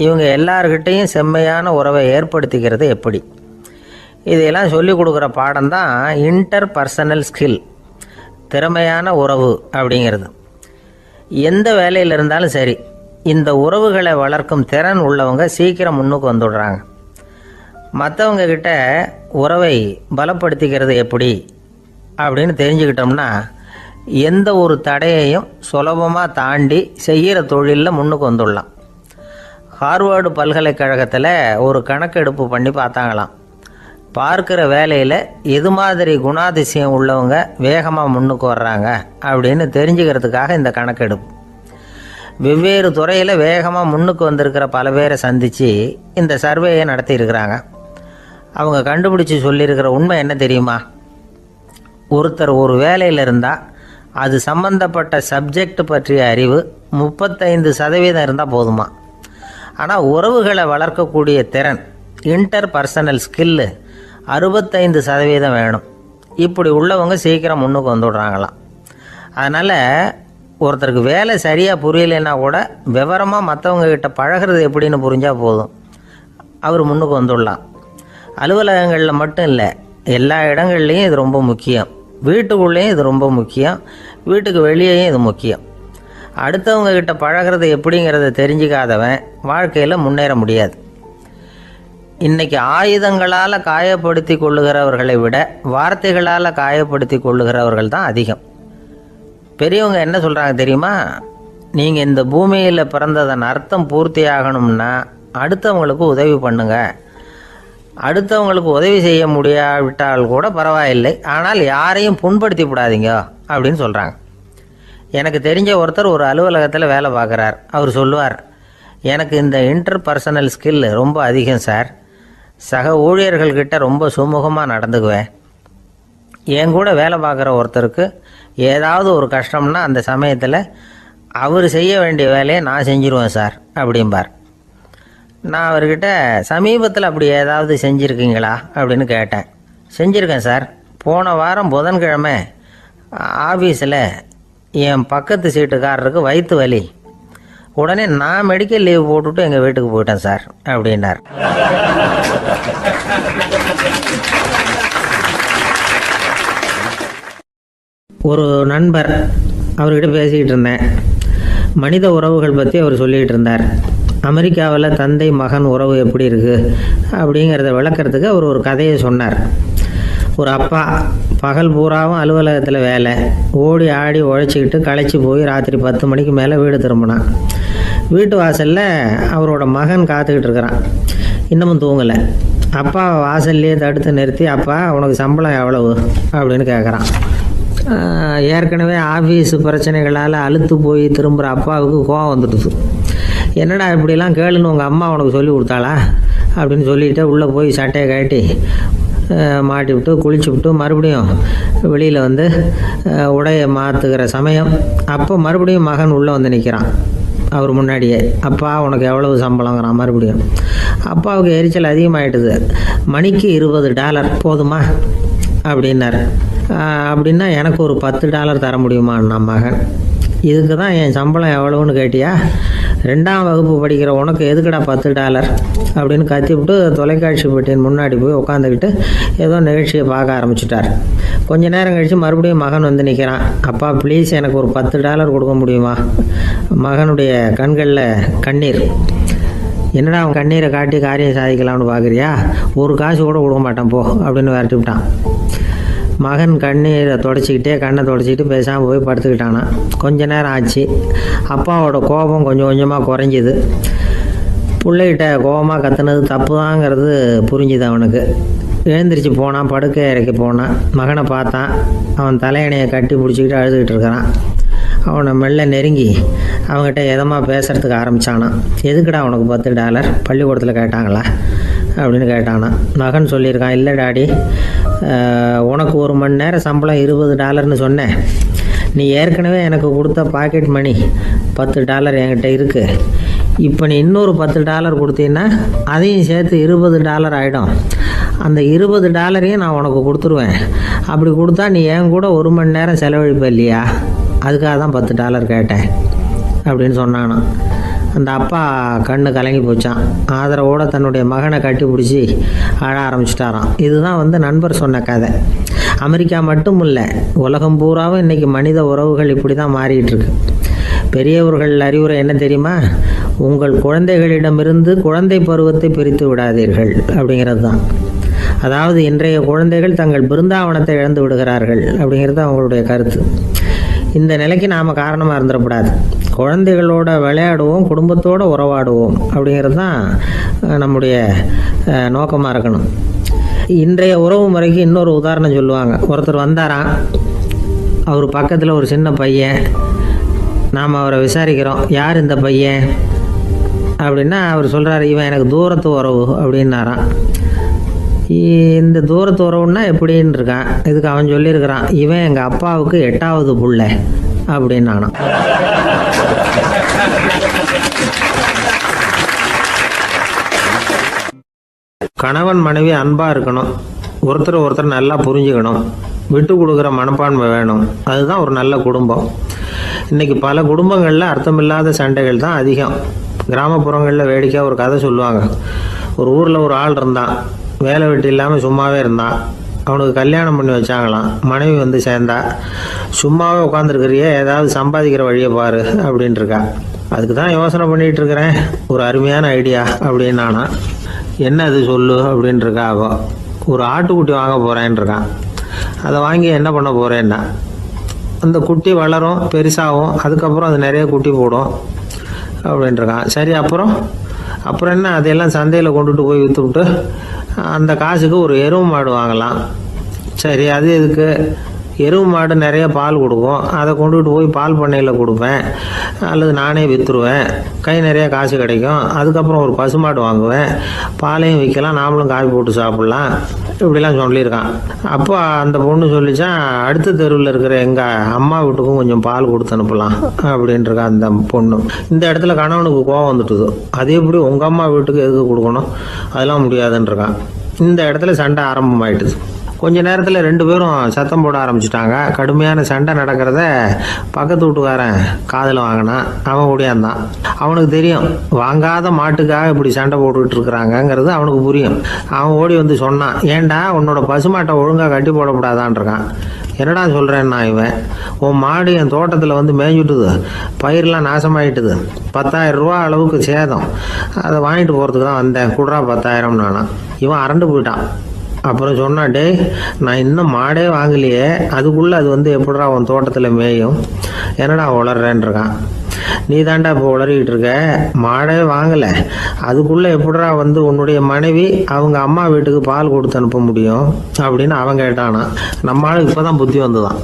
S1: இவங்க எல்லார்கிட்டையும் செம்மையான உறவை ஏற்படுத்திக்கிறது எப்படி, இதையெல்லாம் சொல்லிக் கொடுக்குற பாடம் தான் இன்டர் பர்சனல் ஸ்கில், திறமையான உறவு அப்படிங்கிறது. எந்த வேலையில் இருந்தாலும் சரி, இந்த உறவுகளை வளர்க்கும் திறன் உள்ளவங்க சீக்கிரம் முன்னுக்கு வந்துடுறாங்க. மற்றவங்க கிட்ட உறவை பலப்படுத்திக்கிறது எப்படி அப்படின்னு தெரிஞ்சுக்கிட்டோம்னா எந்த ஒரு தடையையும் சுலபமாக தாண்டி செய்கிற தொழிலில் முன்னுக்கு வந்துடலாம். ஹார்வர்டு பல்கலைக்கழகத்தில் ஒரு கணக்கெடுப்பு பண்ணி பார்த்தாங்களாம். பார்க்குற வேலையில் எது மாதிரி குணாதிசயம் உள்ளவங்க வேகமாக முன்னுக்கு வர்றாங்க அப்படின்னு தெரிஞ்சுக்கிறதுக்காக இந்த கணக்கெடுப்பு. வெவ்வேறு துறையில் வேகமாக முன்னுக்கு வந்திருக்கிற பல பேரை சந்தித்து இந்த சர்வேயை நடத்தியிருக்கிறாங்க. அவங்க கண்டுபிடிச்சி சொல்லியிருக்கிற உண்மை என்ன தெரியுமா? ஒருத்தர் ஒரு வேலையில் இருந்தால் அது சம்பந்தப்பட்ட சப்ஜெக்ட் பற்றிய அறிவு 35% இருந்தால் போதுமா. ஆனால் உறவுகளை வளர்க்கக்கூடிய திறன், இன்டர் பர்சனல் ஸ்கில்லு 65% வேணும். இப்படி உள்ளவங்க சீக்கிரம் முன்னுக்கு வந்துடுறாங்களாம். அதனால் ஒருத்தருக்கு வேலை சரியாக புரியலைன்னா கூட விவரமாக மற்றவங்கக்கிட்ட பழகிறது எப்படின்னு புரிஞ்சால் போதும், அவர் முன்னுக்கு வந்துடலாம். அலுவலகங்களில் மட்டும் இல்லை, எல்லா இடங்கள்லேயும் இது ரொம்ப முக்கியம். வீட்டுக்குள்ளேயும் இது ரொம்ப முக்கியம், வீட்டுக்கு வெளியேயும் இது முக்கியம். அடுத்தவங்கக்கிட்ட பழகிறது எப்படிங்கிறத தெரிஞ்சிக்காதவன் வாழ்க்கையில் முன்னேற முடியாது. இன்றைக்கி ஆயுதங்களால் காயப்படுத்தி கொள்ளுகிறவர்களை விட வார்த்தைகளால் காயப்படுத்தி கொள்ளுகிறவர்கள் தான் அதிகம். பெரியவங்க என்ன சொல்கிறாங்க தெரியுமா? நீங்கள் இந்த பூமியில் பிறந்ததன் அர்த்தம் பூர்த்தி ஆகணும்னா அடுத்தவங்களுக்கு உதவி பண்ணுங்க. அடுத்தவங்களுக்கு உதவி செய்ய முடியாவிட்டால் கூட பரவாயில்லை, ஆனால் யாரையும் புண்படுத்தி விடாதீங்க அப்படின்னு சொல்கிறாங்க. எனக்கு தெரிஞ்ச ஒருத்தர் ஒரு அலுவலகத்தில் வேலை பார்க்குறார். அவர் சொல்லுவார், எனக்கு இந்த இன்டர் பர்சனல் ஸ்கில் ரொம்ப அதிகம் சார். சக ஊழியர்கள்கிட்ட ரொம்ப சுமூகமாக நடந்துக்குவேன். என் கூட வேலை பார்க்குற ஒருத்தருக்கு ஏதாவது ஒரு கஷ்டம்னா அந்த சமயத்தில் அவர் செய்ய வேண்டிய வேலையை நான் செஞ்சிருவேன் சார் அப்படிம்பார். நான் அவர்கிட்ட சமீபத்தில் அப்படி ஏதாவது செஞ்சுருக்கீங்களா அப்படின்னு கேட்டேன். செஞ்சுருக்கேன் சார். போன வாரம் புதன்கிழமை ஆஃபீஸில் என் பக்கத்து சீட்டுக்காரருக்கு வயிற்று வலி. உடனே நான் மெடிக்கல் லீவ் போட்டுவிட்டு எங்கள் வீட்டுக்கு போயிட்டேன் சார் அப்படின்னார். ஒரு நண்பர், அவர்கிட்ட பேசிக்கிட்டு இருந்தேன். மனித உறவுகள் பற்றி அவர் சொல்லிகிட்டு இருந்தார். அமெரிக்காவில் தந்தை மகன் உறவு எப்படி இருக்குது அப்படிங்கிறத விளக்கிறதுக்கு அவர் ஒரு கதையை சொன்னார். ஒரு அப்பா பகல் பூராவும் அலுவலகத்தில் வேலை, ஓடி ஆடி உழைச்சிக்கிட்டு களைச்சி போய் ராத்திரி 10 மணிக்கு மேலே வீடு திரும்பினான். வீட்டு வாசலில் அவரோட மகன் காத்துக்கிட்டு இருக்கிறான். இன்னமும் தூங்கலை. அப்பா வாசல்லையே தடுத்து நிறுத்தி, அப்பா உனக்கு சம்பளம் எவ்வளவு அப்படின்னு கேட்குறான். ஏற்கனவே ஆஃபீஸு பிரச்சனைகளால் அழுத்து போய் திரும்புகிற அப்பாவுக்கு கோவம் வந்துடுது. என்னடா இப்படிலாம் கேளுன்னு உங்கள் அம்மா உனக்கு சொல்லி கொடுத்தாளா அப்படின்னு சொல்லிவிட்டு உள்ளே போய் சட்டையை கட்டி மாட்டி விட்டு குளிச்சு விட்டு மறுபடியும் வெளியில் வந்து உடையை மாற்றுகிற சமயம் அப்போ மறுபடியும் மகன் உள்ளே வந்து நிற்கிறான் அவர் முன்னாடியே. அப்பா உனக்கு எவ்வளவு சம்பளங்கிறான் மறுபடியும். அப்பாவுக்கு எரிச்சல் அதிகமாகிட்டுது. மணிக்கு $20 போதுமா அப்படின்னார். அப்படின்னா எனக்கு ஒரு $10 தர முடியுமான்னா மகன். இதுக்கு தான் என் சம்பளம் எவ்வளவுன்னு கேட்டியா? 2ஆம் வகுப்பு படிக்கிற உனக்கு எதுக்குடா $10 அப்படின்னு கத்திவிட்டு தொலைக்காட்சி பெட்டியின் முன்னாடி போய் உட்காந்துக்கிட்டு ஏதோ நிகழ்ச்சியை பார்க்க ஆரம்பிச்சிட்டார். கொஞ்ச நேரம் கழித்து மறுபடியும் மகன் வந்து நிற்கிறான். அப்பா ப்ளீஸ் எனக்கு ஒரு $10 கொடுக்க முடியுமா? மகனுடைய கண்களில் கண்ணீர். என்னடா அவன் கண்ணீரை காட்டி காரியம் சாதிக்கலாம்னு பார்க்குறியா? ஒரு காசு கூட கொடுக்க மாட்டான் போ அப்படின்னு விரட்டி விட்டான். மகன் கண்ணீரை தொடச்சிக்கிட்டே கண்ணை தொடச்சிக்கிட்டு பேசாமல் போய் படுத்துக்கிட்டானா. கொஞ்ச நேரம் ஆச்சு. அப்பாவோட கோபம் கொஞ்சம் கொஞ்சமாக குறைஞ்சிது. பிள்ளைகிட்ட கோபமாக கத்துனது தப்பு தாங்கிறது புரிஞ்சுது அவனுக்கு. எழுந்திரிச்சு போனான், படுக்கை இறக்கி போனான். மகனை பார்த்தான். அவன் தலையணையை கட்டி பிடிச்சிக்கிட்டு அழுதுகிட்டு இருக்கிறான். அவனை மெல்ல நெருங்கி அவங்ககிட்ட எதமாக பேசுகிறதுக்கு ஆரம்பித்தானான். எதுக்குடா உனக்கு $10 பள்ளிக்கூடத்தில் கேட்டாங்களா அப்படின்னு கேட்டானா. மகன் சொல்லியிருக்கான், இல்லை டாடி, உனக்கு 1 மணி நேரம் சம்பளம் $20ன்னு சொன்னேன். நீ ஏற்கனவே எனக்கு கொடுத்த பாக்கெட் மணி $10 என்கிட்ட இருக்குது. இப்போ நீ இன்னொரு $10 கொடுத்தீங்கன்னா அதையும் சேர்த்து $20 ஆகிடும். அந்த $20 நான் உனக்கு கொடுத்துருவேன். அப்படி கொடுத்தா நீ என் கூட 1 மணி நேரம் செலவழிப்ப இல்லையா? அதுக்காக தான் $10 கேட்டேன் அப்படின்னு சொன்னானா. அந்த அப்பா கண்ணு கலங்கி போச்சான். ஆதரவோடு தன்னுடைய மகனை கட்டி பிடிச்சி அழ ஆரம்பிச்சிட்டாராம். இதுதான் நண்பர் சொன்ன கதை. அமெரிக்கா மட்டும் இல்லை, உலகம் பூராவும் இன்றைக்கி மனித உறவுகள் இப்படி தான் மாறிட்டு இருக்கு. பெரியவர்கள் அறிவுரை என்ன தெரியுமா? உங்கள் குழந்தைகளிடமிருந்து குழந்தை பருவத்தை பிரித்து விடாதீர்கள் அப்படிங்கிறது தான். அதாவது இன்றைய குழந்தைகள் தங்கள் பிருந்தாவனத்தை இழந்து விடுகிறார்கள் அப்படிங்கிறது அவங்களுடைய கருத்து. இந்த நிலைக்கு நாம் காரணமாக இருந்துடக்கூடாது. குழந்தைகளோட விளையாடுவோம், குடும்பத்தோடு உறவாடுவோம் அப்படிங்கிறது தான் நம்முடைய நோக்கமாக இருக்கணும். இன்றைய உறவு முறைக்கு இன்னொரு உதாரணம் சொல்லுவாங்க. ஒருத்தர் வந்தாராம், அவர் பக்கத்தில் ஒரு சின்ன பையன். நாம் அவரை விசாரிக்கிறோம், யார் இந்த பையன் அப்படின்னா அவர் சொல்கிறார், இவன் எனக்கு தூரத்து உறவு அப்படின்னாராம். இந்த தூரத்து உறவுன்னா எப்படின்னு இருக்கான். இதுக்கு அவன் சொல்லியிருக்கிறான், இவன் எங்கள் அப்பாவுக்கு 8வது புள்ள அப்படின்னானா. கணவன் மனைவி அன்பாக இருக்கணும், ஒருத்தர் நல்லா புரிஞ்சுக்கணும், விட்டு கொடுக்குற மனப்பான்மை வேணும். அதுதான் ஒரு நல்ல குடும்பம். இன்றைக்கி பல குடும்பங்களில் அர்த்தமில்லாத சண்டைகள் தான் அதிகம். கிராமப்புறங்களில் வேடிக்கையாக ஒரு கதை சொல்லுவாங்க. ஒரு ஊரில் ஒரு ஆள் இருந்தான், வேலை வெட்டி இல்லாமல் சும்மாவே இருந்தான். அவனுக்கு கல்யாணம் பண்ணி வச்சாங்களாம். மனைவி வந்து சேர்ந்தா, சும்மாவே உட்காந்துருக்கிறியே, ஏதாவது சம்பாதிக்கிற வழியை பாரு அப்படின்ட்டுருக்கா. அதுக்கு தான் யோசனை பண்ணிகிட்டு இருக்கிறேன், ஒரு அருமையான ஐடியா அப்படின்னானா. என்ன அது சொல்லு அப்படின்ட்டுருக்கா. அவன் ஒரு ஆட்டுக்குட்டி வாங்க போகிறேன்ருக்கான். அதை வாங்கி என்ன பண்ண போகிறேன்னா, அந்த குட்டி வளரும், பெருசாகும், அதுக்கப்புறம் அது நிறைய குட்டி போடும் அப்படின்ட்டுருக்கான். சரி, அப்புறம் என்ன, அதையெல்லாம் சந்தையில் கொண்டுட்டு போய் விற்றுவிட்டு அந்த காசுக்கு ஒரு எருவு மாடு வாங்கலாம். சரி, அது எதுக்கு? எருவு மாடு நிறைய பால் கொடுக்கும், அதை கொண்டுகிட்டு போய் பால் பண்ணையில் கொடுப்பேன், அல்லது நானே விற்றுருவேன், கை நிறைய காசு கிடைக்கும். அதுக்கப்புறம் ஒரு பசுமாடு வாங்குவேன், பாலையும் விற்கலாம், நாமளும் காய் போட்டு சாப்பிட்லாம், இப்படிலாம் சொல்லியிருக்கான். அப்போ அந்த பொண்ணு சொல்லிச்சான், அடுத்த தெருவில் இருக்கிற எங்கள் அம்மா வீட்டுக்கும் கொஞ்சம் பால் கொடுத்து அனுப்பலாம் அப்படின்ட்டுருக்கா அந்த பொண்ணு. இந்த இடத்துல கணவனுக்கு கோவம் வந்துட்டுது. அது எப்படி உங்கள் அம்மா வீட்டுக்கு எதுக்கு கொடுக்கணும், அதெல்லாம் முடியாதுன்றிருக்கான். இந்த இடத்துல சண்டை ஆரம்பமாயிட்டுது. கொஞ்ச நேரத்தில் ரெண்டு பேரும் சத்தம் போட ஆரம்பிச்சிட்டாங்க. கடுமையான சண்டை நடக்கிறத பக்கத்து வீட்டுக்காரன் காதில் வாங்கினான். அவன் ஓடியாந்தான். அவனுக்கு தெரியும் வாங்காத மாட்டுக்காக இப்படி சண்டை போட்டுக்கிட்டு இருக்கிறாங்கங்கிறது அவனுக்கு புரியும். அவன் ஓடி வந்து சொன்னான், ஏண்டா உன்னோட பசுமாட்டை ஒழுங்காக கட்டி போடக்கூடாதான்னு இருக்கான். என்னடா சொல்கிறேன்னா இவன், உன் மாடு என் தோட்டத்தில் வந்து மேய்ஞ்சுட்டுது, பயிரெலாம் நாசமாயிட்டுது, 10,000 ரூபா அளவுக்கு சேதம், அதை வாங்கிட்டு போகிறதுக்கு தான் வந்தேன், குடுறா 10,000 நானா. இவன் அரண்டு போயிட்டான். அப்புறம் சொன்னான், டே நான் இன்னும் மாடே வாங்கலையே, அதுக்குள்ளே அது வந்து எப்படிடா உன் தோட்டத்தில் மேயும், என்னடா உளர்றேன்னு இருக்கான். நீ தாண்டா இப்போ உளறிக்கிட்டு இருக்க, மாடே வாங்கலை, அதுக்குள்ளே எப்படிடா வந்து உன்னுடைய மனைவி அவங்க அம்மா வீட்டுக்கு பால் கொடுத்து அனுப்ப முடியும் அப்படின்னு அவன் கேட்டானா. நம்மளால இப்போ தான் புத்தி வந்துதான்.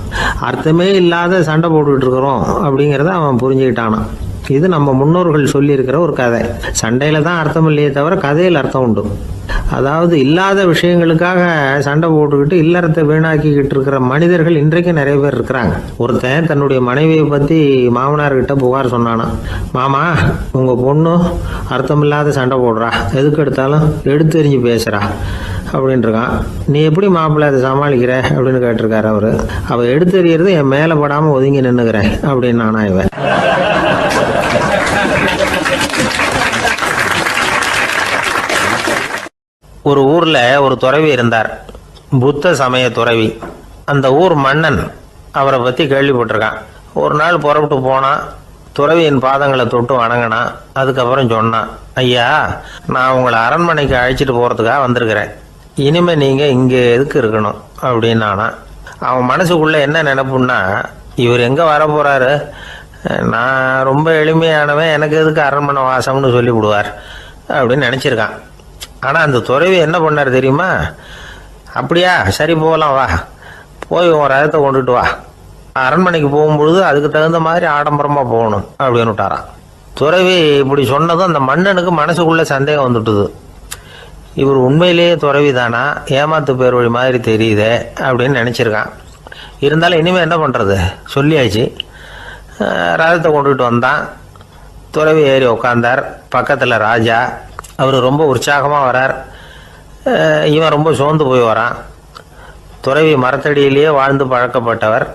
S1: அர்த்தமே இல்லாத சண்டை போட்டுக்கிட்டு இருக்கிறோம் அப்படிங்கிறத அவன் புரிஞ்சுக்கிட்டானான். இது நம்ம முன்னோர்கள் சொல்லியிருக்கிற ஒரு கதை. சண்டையில் தான் அர்த்தம் இல்லையே தவிர கதையில் அர்த்தம் உண்டு. அதாவது இல்லாத விஷயங்களுக்காக சண்டை போட்டுக்கிட்டு இல்லறத்தை வீணாக்கிக்கிட்டு இருக்கிற மனிதர்கள் இன்றைக்கு நிறைய பேர் இருக்கிறாங்க. ஒருத்தன் தன்னுடைய மனைவியை பற்றி மாமனார்கிட்ட புகார் சொன்னானா, மாமா உங்கள் பொண்ணு அர்த்தமில்லாத சண்டை போடுறா, எதுக்கு எடுத்தாலும் எடுத்தெறிஞ்சு பேசுகிறா அப்படின்ட்டுருக்கான். நீ எப்படி மாப்பிள்ளை அதை சமாளிக்கிற அப்படின்னு கேட்டிருக்காரு அவர். அவள் எடுத்தெறியறது என் மேலே படாமல் ஒதுங்கி நின்றுக்கிறேன் அப்படின்னு நானா இவன். ஒரு ஊர்ல ஒரு துறவி இருந்தார், புத்த சமய துறவி. அந்த ஊர் மன்னன் அவரை பத்தி கேள்விப்பட்டிருக்கான். ஒரு நாள் புறப்பட்டு போனா, துறவியின் பாதங்களை தொட்டு வணங்கினான். அதுக்கப்புறம் சொன்னான், ஐயா நான் உங்களை அரண்மனைக்கு அழைச்சிட்டு போறதுக்காக வந்திருக்கிறேன், இனிமே நீங்க இங்க எதுக்கு இருக்கணும் அப்படின்னானா. அவன் மனசுக்குள்ள என்ன நினைப்புன்னா, இவர் எங்க வர போறாரு, நான் ரொம்ப எளிமையானவன், எனக்கு எதுக்கு அரண்மனை வாசம்னு சொல்லி விடுவார் அப்படின்னு நினைச்சிருக்கான். ஆனால் அந்த துறவி என்ன பண்ணார் தெரியுமா, அப்படியா சரி போகலாம் வா, போய் உன் ரதத்தை கொண்டுட்டு வா, அரண்மனைக்கு போகும்பொழுது அதுக்கு தகுந்த மாதிரி ஆடம்பரமாக போகணும் அப்படின்னு விட்டாரான். துறவி இப்படி சொன்னதும் அந்த மன்னனுக்கு மனசுக்குள்ளே சந்தேகம் வந்துட்டுது. இவர் உண்மையிலேயே துறவி தானா, ஏமாத்து பேர் வழி மாதிரி தெரியுதே அப்படின்னு நினச்சிருக்கான். இருந்தாலும் இனிமேல் என்ன பண்ணுறது, சொல்லியாச்சு. ரதத்தை கொண்டுகிட்டு வந்தான். துறவி ஏறி உட்காந்தார். பக்கத்தில் ராஜா. அவர் ரொம்ப உற்சாகமாக வரார். இவன் ரொம்ப சோர்ந்து போய் வரான். துறவி மரத்தடியிலேயே வாழ்ந்து பழக்கப்பட்டவர்,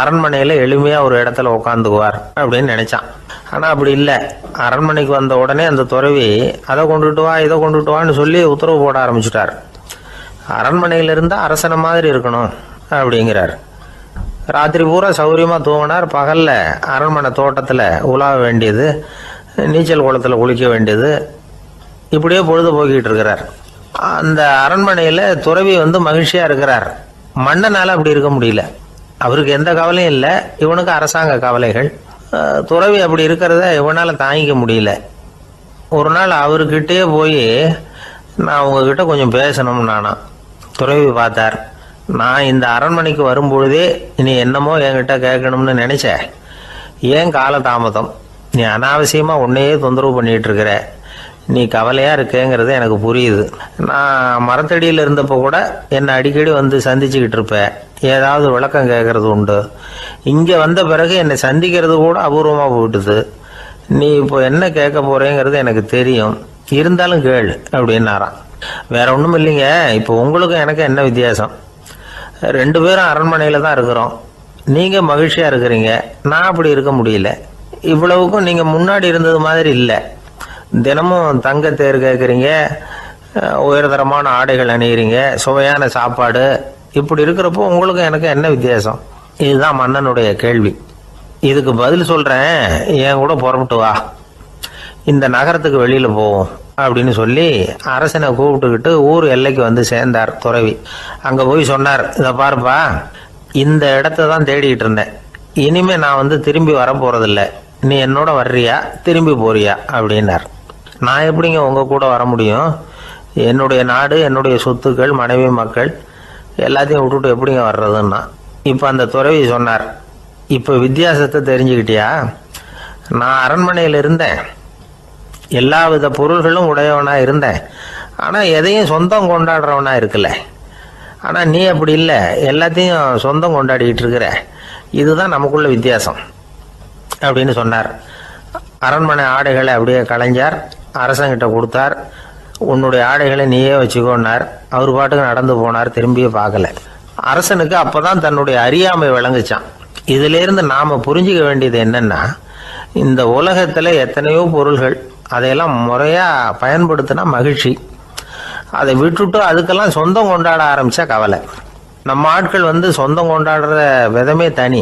S1: அரண்மனையில் எளிமையாக ஒரு இடத்துல உட்காந்துக்குவார் அப்படின்னு நினச்சான். ஆனால் அப்படி இல்லை. அரண்மனைக்கு வந்த உடனே அந்த துறவி அதை கொண்டுட்டு வா இதை கொண்டுட்டு வான்னு சொல்லி உத்தரவு போட ஆரம்பிச்சிட்டார். அரண்மனையில் இருந்தால் அரசனை மாதிரி இருக்கணும் அப்படிங்கிறார். ராத்திரி பூரா சௌகரியமாக தூங்கினார். பகலில் அரண்மனை தோட்டத்தில் உலாவ வேண்டியது, நீச்சல் குளத்தில் குளிக்க வேண்டியது, இப்படியே பொழுது போக்கிட்டு இருக்கிறார். அந்த அரண்மனையில் துறவி வந்து மகிழ்ச்சியாக இருக்கிறார். மன்னனால் அப்படி இருக்க முடியல. அவருக்கு எந்த கவலையும் இல்லை, இவனுக்கு அரசாங்க கவலைகள். துறவி அப்படி இருக்கிறத இவனால் தாங்கிக்க முடியல. ஒரு நாள் அவர்கிட்டயே போய், நான் உங்ககிட்ட கொஞ்சம் பேசணும் நானா. துறவி பார்த்தார். நான் இந்த அரண்மனைக்கு வரும்பொழுதே நீ என்னமோ என்கிட்ட கேட்கணும்னு நினைச்ச, ஏன் கால தாமதம், நீ அனாவசியமாக உன்னையே தொந்தரவு பண்ணிகிட்டு இருக்கிற, நீ கவலையாக இருக்கேங்கிறது எனக்கு புரியுது. நான் மரத்தடியில் இருந்தப்போ கூட என்னை அடிக்கடி வந்து சந்திச்சுக்கிட்டு இருப்பேன், ஏதாவது விளக்கம் கேட்கறது உண்டு. இங்கே வந்த பிறகு என்னை சந்திக்கிறது கூட அபூர்வமாக போயிட்டுது. நீ இப்போ என்ன கேட்க போகிறேங்கிறது எனக்கு தெரியும், இருந்தாலும் கேள் அப்படின்னாராம். வேற ஒன்றும் இல்லைங்க, இப்போ உங்களுக்கும் எனக்கு என்ன வித்தியாசம், 2 பேரும் அரண்மனையில் தான் இருக்கிறோம். நீங்கள் மகிழ்ச்சியாக இருக்கிறீங்க, நான் அப்படி இருக்க முடியல. இவ்வளவுக்கும் நீங்கள் முன்னாடி இருந்தது மாதிரி இல்லை. தினமும் தங்க தேர் கேட்குறீங்க, உயர்தரமான ஆடைகள் அணிகிறீங்க, சுவையான சாப்பாடு. இப்படி இருக்கிறப்போ உங்களுக்கு எனக்கு என்ன வித்தியாசம்? இதுதான் மன்னனுடைய கேள்வி. இதுக்கு பதில் சொல்கிறேன், என் கூட புறப்பட்டு வா, இந்த நகரத்துக்கு வெளியில் போவோம் அப்படின்னு சொல்லி அரசனை கூப்பிட்டுக்கிட்டு ஊர் எல்லைக்கு வந்து சேர்ந்தார் துறவி. அங்கே போய் சொன்னார், இதை பாருப்பா, இந்த இடத்த தான் தேடிக்கிட்டு இருந்தேன், இனிமே நான் வந்து திரும்பி வர போகிறதில்ல, நீ என்னோட வர்றியா திரும்பி போறியா அப்படின்னார். நான் எப்படிங்க உங்கள் கூட வர முடியும், என்னுடைய நாடு, என்னுடைய சொத்துக்கள், மனைவி மக்கள் எல்லாத்தையும் விட்டுட்டு எப்படிங்க வர்றதுன்னா. இப்போ அந்த துறவி சொன்னார், இப்போ வித்தியாசத்தை தெரிஞ்சுக்கிட்டியா, நான் அரண்மனையில் இருந்தேன், எல்லா வித பொருள்களும் உடையவனாக இருந்தேன், ஆனால் எதையும் சொந்தம் கொண்டாடுறவனா இருக்கல. ஆனால் நீ அப்படி இல்லை, எல்லாத்தையும் சொந்தம் கொண்டாடிக்கிட்டு இருக்கிற. இதுதான் நமக்குள்ள வித்தியாசம் அப்படின்னு சொன்னார். அரண்மனை ஆடைகளை அப்படியே கலைஞர் அரசங்கிட்ட கொடுத்தார். உன்னுடைய ஆடைகளை நீயே வச்சுக்கோன்னார். அவர் பாட்டுக்கு நடந்து போனார், திரும்பியே பார்க்கல. அரசனுக்கு அப்பதான் தன்னுடைய அறியாமை விளங்குச்சான். இதிலிருந்து நாம புரிஞ்சுக்க வேண்டியது என்னன்னா, இந்த உலகத்துல எத்தனையோ பொருள்கள், அதையெல்லாம் முறையா பயன்படுத்தினா மகிழ்ச்சி. அதை விட்டுட்டு அதுக்கெல்லாம் சொந்தம் கொண்டாட ஆரம்பிச்சா கவலை. நம்ம ஆட்கள் சொந்தம் கொண்டாடுற விதமே தனி.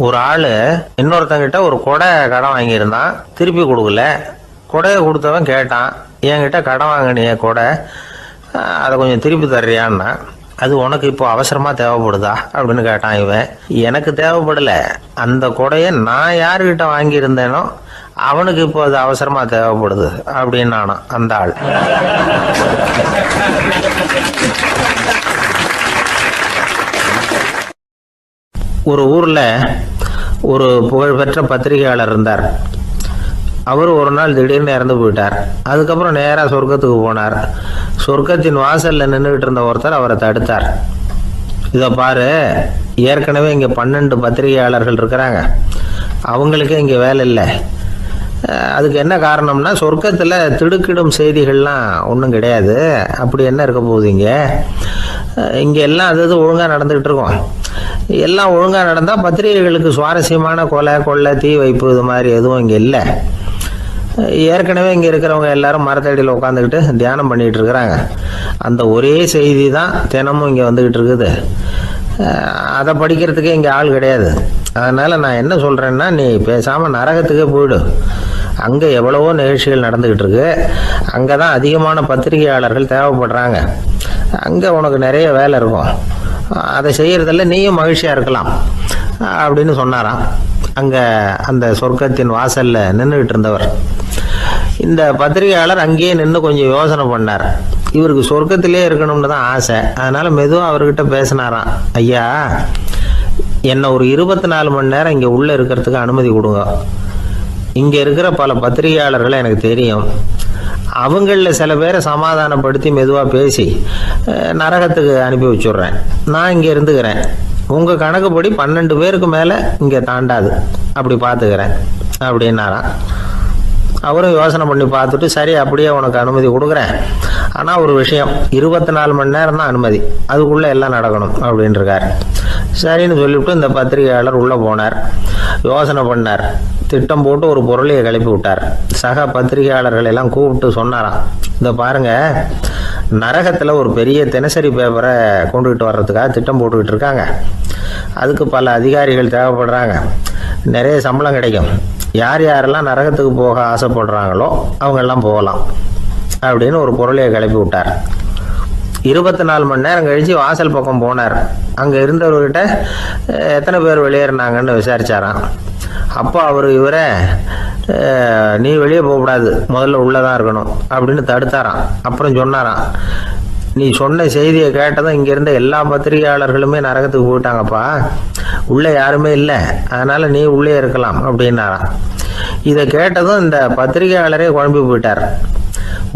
S1: ஒரு ஆள் இன்னொருத்தங்கிட்ட ஒரு கொடை கடன் வாங்கியிருந்தான், திருப்பி கொடுக்கல. கொடையை கொடுத்தவன் கேட்டான், என்கிட்ட கடன் வாங்கினிய கொடை, அதை கொஞ்சம் திருப்பி தர்றியான்னா. அது உனக்கு இப்போ அவசரமா தேவைப்படுதா அப்படின்னு கேட்டான் இவன். எனக்கு தேவைப்படல, அந்த கொடையை நான் யாருக்கிட்ட வாங்கியிருந்தேனோ அவனுக்கு இப்போ அது அவசரமா தேவைப்படுது அப்படின்னு அந்த ஆள். ஒரு ஊர்ல ஒரு புகழ்பெற்ற பத்திரிகையாளர் இருந்தார். அவர் ஒரு நாள் திடீர்னு இறந்து போயிட்டார். அதுக்கப்புறம் நேராக சொர்க்கத்துக்கு போனார். சொர்க்கத்தின் வாசல்ல நின்றுகிட்டு இருந்த ஒருத்தர் அவரை தடுத்தார். இதை பாரு, ஏற்கனவே இங்கே 12 பத்திரிகையாளர்கள் இருக்கிறாங்க, அவங்களுக்கே இங்கே வேலை இல்லை. அதுக்கு என்ன காரணம்னா, சொர்க்கத்தில் திடுக்கிடும் செய்திகள்லாம் ஒன்றும் கிடையாது. அப்படி என்ன இருக்க போகுது இங்கே எல்லாம் அது ஒழுங்காக நடந்துகிட்டு இருக்கோம். எல்லாம் ஒழுங்காக நடந்தால் பத்திரிகைகளுக்கு சுவாரஸ்யமான கொலை கொள்ளை தீ வைப்பு இது மாதிரி எதுவும் இங்கே இல்லை. ஏற்கனவே இங்கே இருக்கிறவங்க எல்லாரும் மரத்தடியில் உட்காந்துக்கிட்டு தியானம் பண்ணிகிட்டு இருக்கிறாங்க. அந்த ஒரே செய்தி தான் தினமும் இங்கே வந்துக்கிட்டு இருக்குது. அதை படிக்கிறதுக்கே இங்கே ஆள் கிடையாது. அதனால் நான் என்ன சொல்கிறேன்னா, நீ பேசாமல் நரகத்துக்கே போயிடு. அங்கே எவ்வளவோ நிகழ்ச்சிகள் நடந்துக்கிட்டு இருக்கு. அங்கே தான் அதிகமான பத்திரிகையாளர்கள் தேவைப்படுறாங்க. அங்கே உனக்கு நிறைய வேலை இருக்கும். அதை செய்கிறதில்ல நீயும் மகிழ்ச்சியாக இருக்கலாம் அப்படின்னு சொன்னாராம். அங்கே அந்த சொர்க்கத்தின் வாசலில் நின்றுக்கிட்டு இருந்தவர். இந்த பத்திரிகையாளர் அங்கேயே நின்று கொஞ்சம் யோசனை பண்ணார். இவருக்கு சொர்க்கத்திலே இருக்கணும்னு தான் ஆசை. அதனால் மெதுவாக அவர்கிட்ட பேசினாராம். ஐயா, என்னை ஒரு 24 மணி நேரம் இங்கே உள்ளே இருக்கிறதுக்கு அனுமதி கொடுங்க. இங்கே இருக்கிற பல பத்திரிகையாளர்களை எனக்கு தெரியும். அவங்களில் சில பேரை சமாதானப்படுத்தி மெதுவாக பேசி நரகத்துக்கு அனுப்பி வச்சுட்றேன். நான் இங்கே இருந்துக்கிறேன். உங்கள் கணக்குப்படி 12 பேருக்கு மேலே இங்கே தாண்டாது, அப்படி பார்த்துக்கிறேன் அப்படின்னாராம். அவரும் யோசனை பண்ணி பார்த்துட்டு, சரி அப்படியே உனக்கு அனுமதி கொடுக்குறேன், ஆனால் ஒரு விஷயம், 24 மணி நேரம் தான் அனுமதி, அதுக்குள்ளே எல்லாம் நடக்கணும் அப்படின்ட்டுருக்கார். சரின்னு சொல்லிவிட்டு இந்த பத்திரிகையாளர் உள்ளே போனார். யோசனை பண்ணார். திட்டம் போட்டு ஒரு பொருளையை கிளப்பி விட்டார். சக பத்திரிகையாளர்கள் எல்லாம் கூப்பிட்டு சொன்னாராம், இந்த பாருங்க, நரகத்தில் ஒரு பெரிய தினசரி பேப்பரை கொண்டுகிட்டு வர்றதுக்காக திட்டம் போட்டுக்கிட்டு இருக்காங்க. அதுக்கு பல அதிகாரிகள் தேவைப்படுறாங்க. நிறைய சம்பளம் கிடைக்கும். யார் யாரெல்லாம் நரகத்துக்கு போக ஆசைப்படுறாங்களோ அவங்கெல்லாம் போகலாம் அப்படின்னு ஒரு பொருளையை கிளப்பி விட்டார். 24 மணி நேரம் கழித்து வாசல் பக்கம் போனார். அங்கே இருந்தவர்கிட்ட எத்தனை பேர் வெளியேறினாங்கன்னு விசாரிச்சாராம். அப்போ அவர் இவரை, நீ வெளியே போகக்கூடாது, முதல்ல உள்ளே தான் இருக்கணும் அப்படின்னு தடுத்தாராம். அப்புறம் சொன்னாராம், நீ சொன்ன செய்தியை கேட்டதும் இங்கே இருந்த எல்லா பத்திரிகையாளர்களுமே நரகத்துக்கு போயிட்டாங்கப்பா, உள்ளே யாருமே இல்லை, அதனால் நீ உள்ளே இருக்கலாம் அப்படின்னாராம். இதை கேட்டதும் இந்த பத்திரிகையாளரே குழம்பி போயிட்டார்.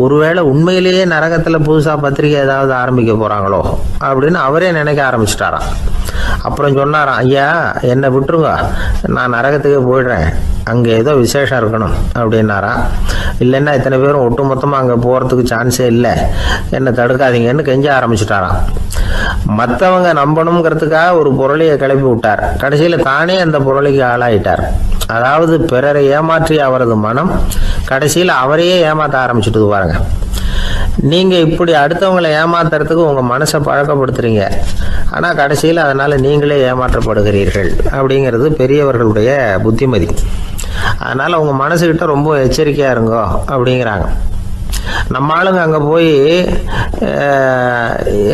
S1: ஒருவேளை உண்மையிலேயே நரகத்தில் புதுசாக பத்திரிகை ஏதாவது ஆரம்பிக்க போகிறாங்களோ அப்படின்னு அவரே நினைக்க ஆரம்பிச்சிட்டாராம். அப்புறம் சொன்னாராம், ஐயா என்னை விட்டுருங்க, நான் நரகத்துக்கே போயிடுறேன், அங்கே ஏதோ விசேஷம் இருக்கணும் அப்படின்னாராம். இல்லைன்னா இத்தனை பேரும் ஒட்டு மொத்தமாக அங்கே போகிறதுக்கு சான்ஸே இல்லை, என்னை தடுக்காதீங்கன்னு கெஞ்ச ஆரம்பிச்சிட்டாராம். மற்றவங்க நம்பணுங்கிறதுக்காக ஒரு பொருளையை கிளப்பி விட்டார். கடைசியில் தானே அந்த பொருளைக்கு ஆளாயிட்டார். அதாவது பிறரை ஏமாற்றிய அவரது மனம் கடைசியில் அவரையே ஏமாற்ற ஆரம்பிச்சுட்டு பாருங்க. நீங்கள் இப்படி அடுத்தவங்களை ஏமாத்துறதுக்கு உங்கள் மனசை பழக்கப்படுத்துறீங்க, ஆனால் கடைசியில் அதனால் நீங்களே ஏமாற்றப்படுகிறீர்கள் அப்படிங்கிறது பெரியவர்களுடைய புத்திமதி. அதனால் உங்கள் மனசுக்கிட்ட ரொம்ப எச்சரிக்கையாக இருங்கோ அப்படிங்கிறாங்க. நம்ம ஆளுங்க அங்கே போய்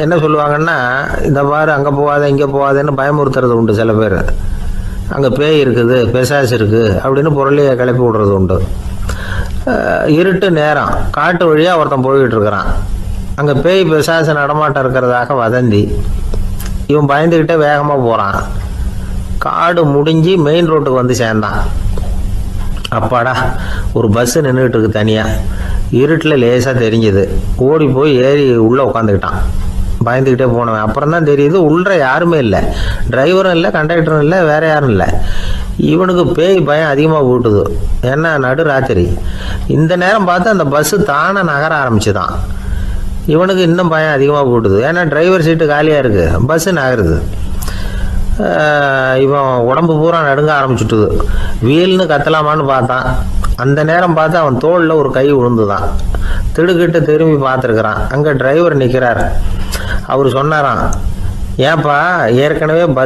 S1: என்ன சொல்லுவாங்கன்னா, இந்த மாதிரி அங்கே போகாத இங்கே போகாதேன்னு பயமுறுத்துறது உண்டு. சில பேர் அங்கே பேய் இருக்குது, பிசாசு இருக்குது அப்படின்னு பொருளையை கிளப்பி விடுறது உண்டு. இருட்டு நேரம், காட்டு வழியாக ஒருத்தன் போய்கிட்டு இருக்கிறான். அங்கே பேய் பிசாசு நடமாட்டம் இருக்கிறதாக வதந்தி. இவன் பயந்துக்கிட்டே வேகமாக போகிறான். காடு முடிஞ்சு மெயின் ரோட்டுக்கு வந்து சேர்ந்தான். அப்பாடா, ஒரு பஸ்ஸு நின்றுக்கிட்டு இருக்கு தனியாக. இருட்டில் லேசாக தெரிஞ்சுது. ஓடி போய் ஏறி உள்ளே உட்காந்துக்கிட்டான். பயந்துக்கிட்டே போனவன் அப்புறம் தான் தெரியுது உள்ள யாருமே இல்லை, டிரைவரும் இல்லை, கண்டக்டரும் இல்லை, வேற யாரும் இல்லை. இவனுக்கு பேய் பயம் அதிகமாக போட்டுது. ஏன்னா நடு ராத்திரி. இந்த நேரம் பார்த்து அந்த பஸ்ஸு தானே நகர ஆரம்பிச்சுதான். இவனுக்கு இன்னும் பயம் அதிகமாக போட்டுது. ஏன்னா டிரைவர் சீட்டு காலியாக இருக்குது, பஸ்ஸு நகருது. இவன் உடம்பு பூரா நடுங்க ஆரம்பிச்சுட்டுது. வீல்னு கத்தலாமான்னு பார்த்தான். அந்த நேரம் பார்த்து அவன் தோளில் ஒரு கை விழுந்துதான். திடுக்கிட்டு திரும்பி பார்த்துருக்குறான். அங்கே டிரைவர் நிற்கிறார். அவர் சொன்னாராம், ஏன்பா ஏற்கனவே பஸ்